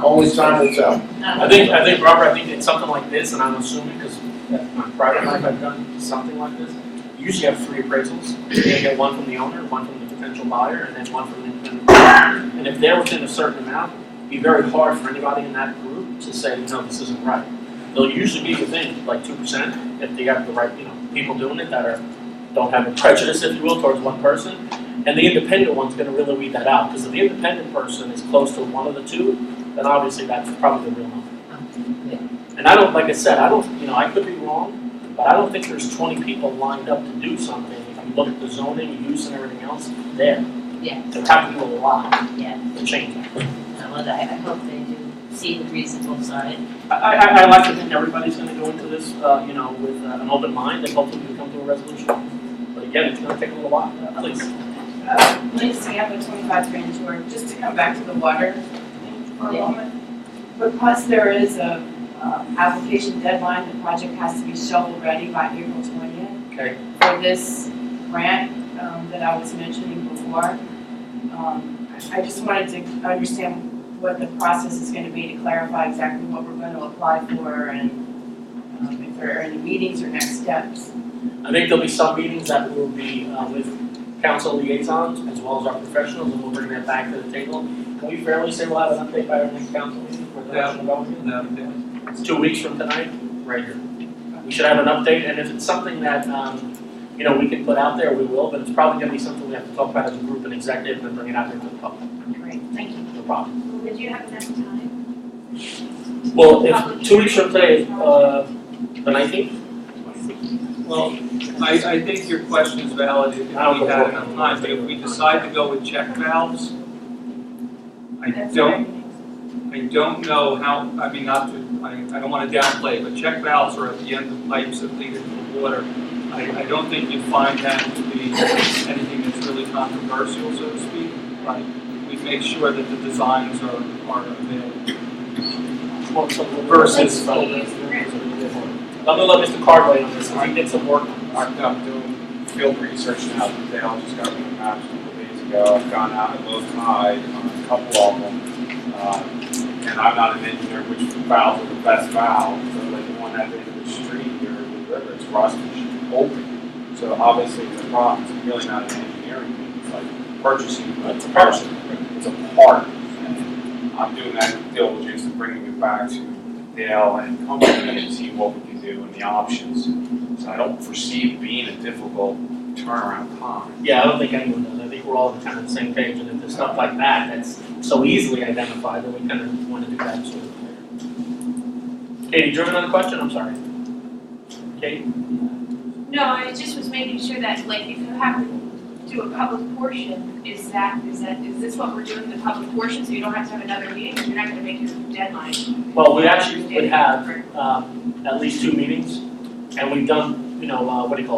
Only time will tell. I think, Robert, I think it's something like this, and I'm assuming, because in my private life, I've done something like this. You usually have 3 appraisals. You're gonna get one from the owner, one from the potential buyer, and then one from the independent buyer. And if they're within a certain amount, it'd be very hard for anybody in that group to say, no, this isn't right. They'll usually be within like 2% if they have the right, people doing it that don't have a prejudice, if you will, towards one person. And the independent one's gonna really weed that out, because if the independent person is close to one of the two, then obviously that's probably the real number. And I don't, like I said, I could be wrong, but I don't think there's 20 people lined up to do something. If you look at the zoning, use, and everything else, there. Yeah. They have to do a lot to change that. Well, I hope they do see the reasonable side. I like to think everybody's gonna go into this, with an open mind, and hopefully we come to a resolution. But again, it's gonna take a little while, please. Lacey, I'm a 25 grand tour, just to come back to the water for a moment. Because there is a application deadline, the project has to be shovel ready by April 20th. Okay. For this grant that I was mentioning before. I just wanted to understand what the process is going to be to clarify exactly what we're going to apply for and if there are any meetings or next steps. I think there'll be some meetings that will be with council liaisons as well as our professionals, and we'll bring that back to the table. Can we fairly say we'll have an update by our next council meeting for the national government? It's 2 weeks from tonight, right here. We should have an update, and if it's something that, we can put out there, we will, but it's probably gonna be something we have to talk about as a group and executive and then bring it out there to the public. Great, thank you. No problem. Would you have enough time? Well, if 2 weeks from today is, the 19th? Well, I think your question is valid if we had enough time, but if we decide to go with check valves, I don't know how, I don't want to downplay, but check valves are at the end of pipes that lead into the water. I don't think you'd find that to be anything that's really controversial, so to speak, but we make sure that the designs are available. Versus. I'm gonna let Mr. Card weigh on this, because he did some work. I'm doing field research now. Dale just got me maps a couple days ago. I've gone out at low tide on a couple of them. And I'm not an engineer, which valves are the best valves. So like the one at the end of the street here, the river, it's rusted, open. So obviously it's a problem. It's really not an engineering thing. It's like purchasing. It's a person. It's a part. And I'm doing that diligence and bringing it back to Dale and company and see what we can do and the options. So I don't foresee it being a difficult turnaround time. Yeah, I don't think anyone does. I think we're all kind of the same page, and if there's stuff like that that's so easily identified, then we kind of want to do that sooner or later. Katie, do you have another question? I'm sorry. Katie? No, I just was making sure that, like, if you have to do a public portion, is this what we're doing, the public portion, so you don't have to have another meeting, because you're not gonna make your deadline? Well, we actually would have at least 2 meetings, and we've done,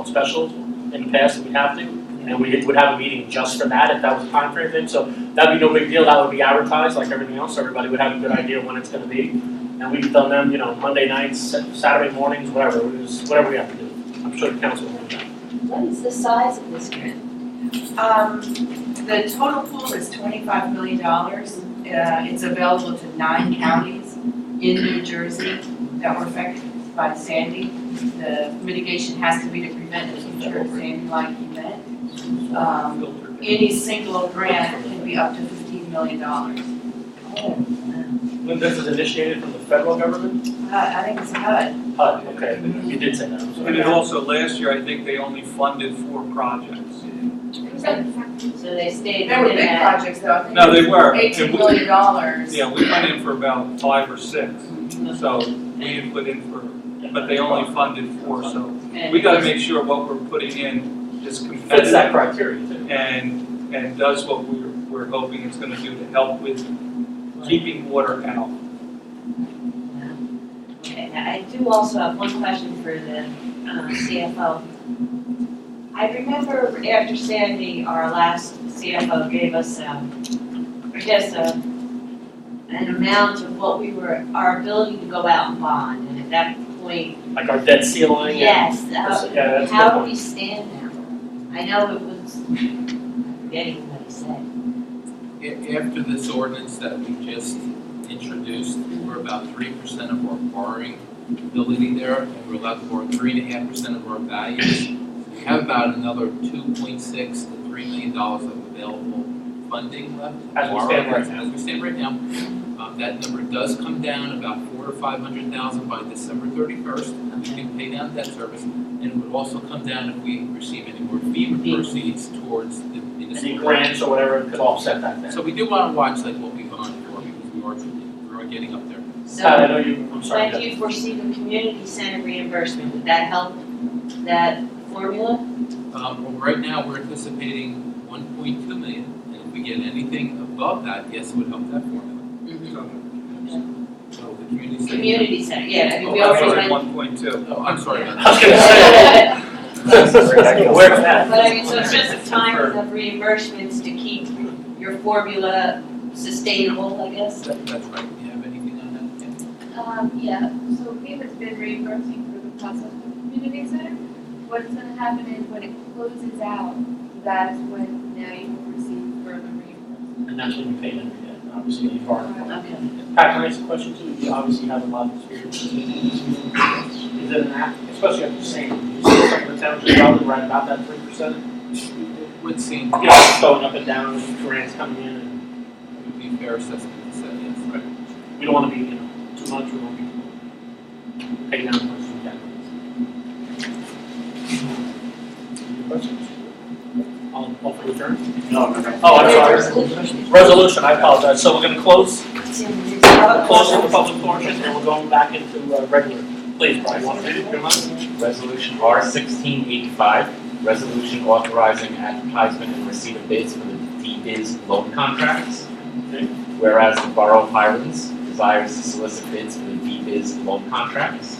specials in the past if we have to, and we would have a meeting just for that if that was a time frame thing, so that'd be no big deal, that would be advertised like everything else, so everybody would have a good idea when it's gonna be. And we've done them, Monday nights, Saturday mornings, whatever we have to do. I'm sure the council will do that. What is the size of this grant? The total pool is $25 million. It's available to 9 counties in New Jersey that were affected by Sandy. The mitigation has to be to prevent a future Sandy-like event. Any single grant can be up to $15 million. When this is initiated from the federal government? I think it's HUD. HUD, okay, you did say that. I'm sorry. And it also, last year, I think they only funded 4 projects. So they stayed They were within big that. projects though. I think No, they were. $18 million. Yeah, we went in for about 5 or 6. So, And we had put in for, but they only funded 4, so we gotta make sure what we're putting in is competitive. Fits that criteria too. And does what we're hoping it's gonna do to help with keeping water out. Okay, now I do also have one question for the CFO. I remember after Sandy, our last CFO gave us, I guess, an amount of what our ability to go out and bond, and at that point. Like our debt ceiling? Yes, that's a good how do point. we stand now? I know it was, I'm forgetting what he said. After this ordinance that we just introduced, we're about 3% of our borrowing ability there, and we're allowed to borrow 3.5% of our values. We have about another $2.6 to $3 million of available funding left. As we stand right now. As we stand right now. That number does come down about $400,000 to $500,000 by December 31st, and we can pay down debt service. And it would also come down if we receive any more FEMA proceeds towards the municipal. Any grants or whatever could offset that then. So we do want to watch like what we've gone for, because we are getting up there. So, I know you, I'm sorry. when do you foresee the community center reimbursement? Would that help that formula? Well, right now, we're anticipating 1.2 million, and if we get anything above that, yes, it would help that formula. So the community center. Community center, yeah, I mean, we I'm already sorry, went. 1.2. Oh, I'm sorry about I was that. gonna say. Where's that? But I mean, so it's just a timing of reimbursements to keep your formula sustainable, I guess? That's right. Do you have anything on that? Yeah, so FEMA's been reimbursing for the process of the community center. What's gonna happen is when it closes out, that is when now you will receive further reimbursement. And that's when you pay them again, obviously, the part. Okay. Pat, can I ask a question too? You obviously have a lot of experience in this. Is it an app, especially after saying, you see some of the towns are probably right about that 3%? It would seem, You know, it's going up and down, and grants coming in, and it would be a fair assessment to say, yes. Right. we don't wanna be, too much, we don't be paying down as much as we can. Any questions? All for return? No. Oh, I'm sorry. Resolution, I apologize. So we're gonna close the public portion, and we're going back into regular. Please, Brian, you want to read it? Your line? Resolution R1685, resolution authorizing advertisement and receipt of bids for the D-Biz loan contracts. Whereas the Borough of Highalnds desires to solicit bids for the D-Biz loan contracts.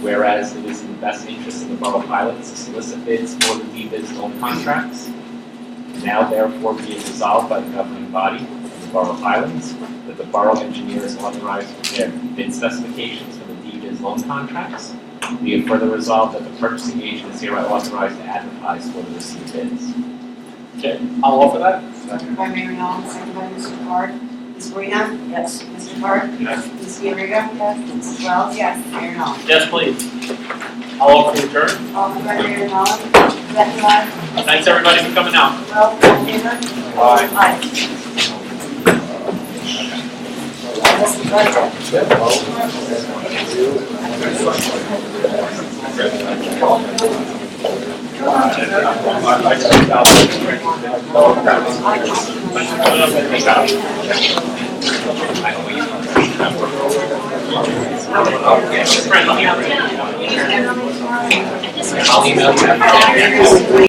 Whereas it is in the best interest of the Borough of Highalnds to solicit bids for the D-Biz loan contracts. Now therefore be it resolved by the governing body of the Borough of Highalnds that the borough engineer is authorized to prepare bid specifications for the D-Biz loan contracts. Be it further resolved that the purchasing agent is hereby authorized to advertise for the received bids. Okay, I'll offer that. Second by Mary Ellen, second by Mr. Card. Ms. Marina? Yes. Mr. Card? Yes. Ms. Fiorina? Yes. Mrs. Wells? Yes. Mayor Ellen. Yes, please. I'll offer to adjourn. Offered by Mary Ellen, second by Thanks, everybody, for coming out. Wells, all in favor? Aye. Aye. Mr. Card? I'll email you.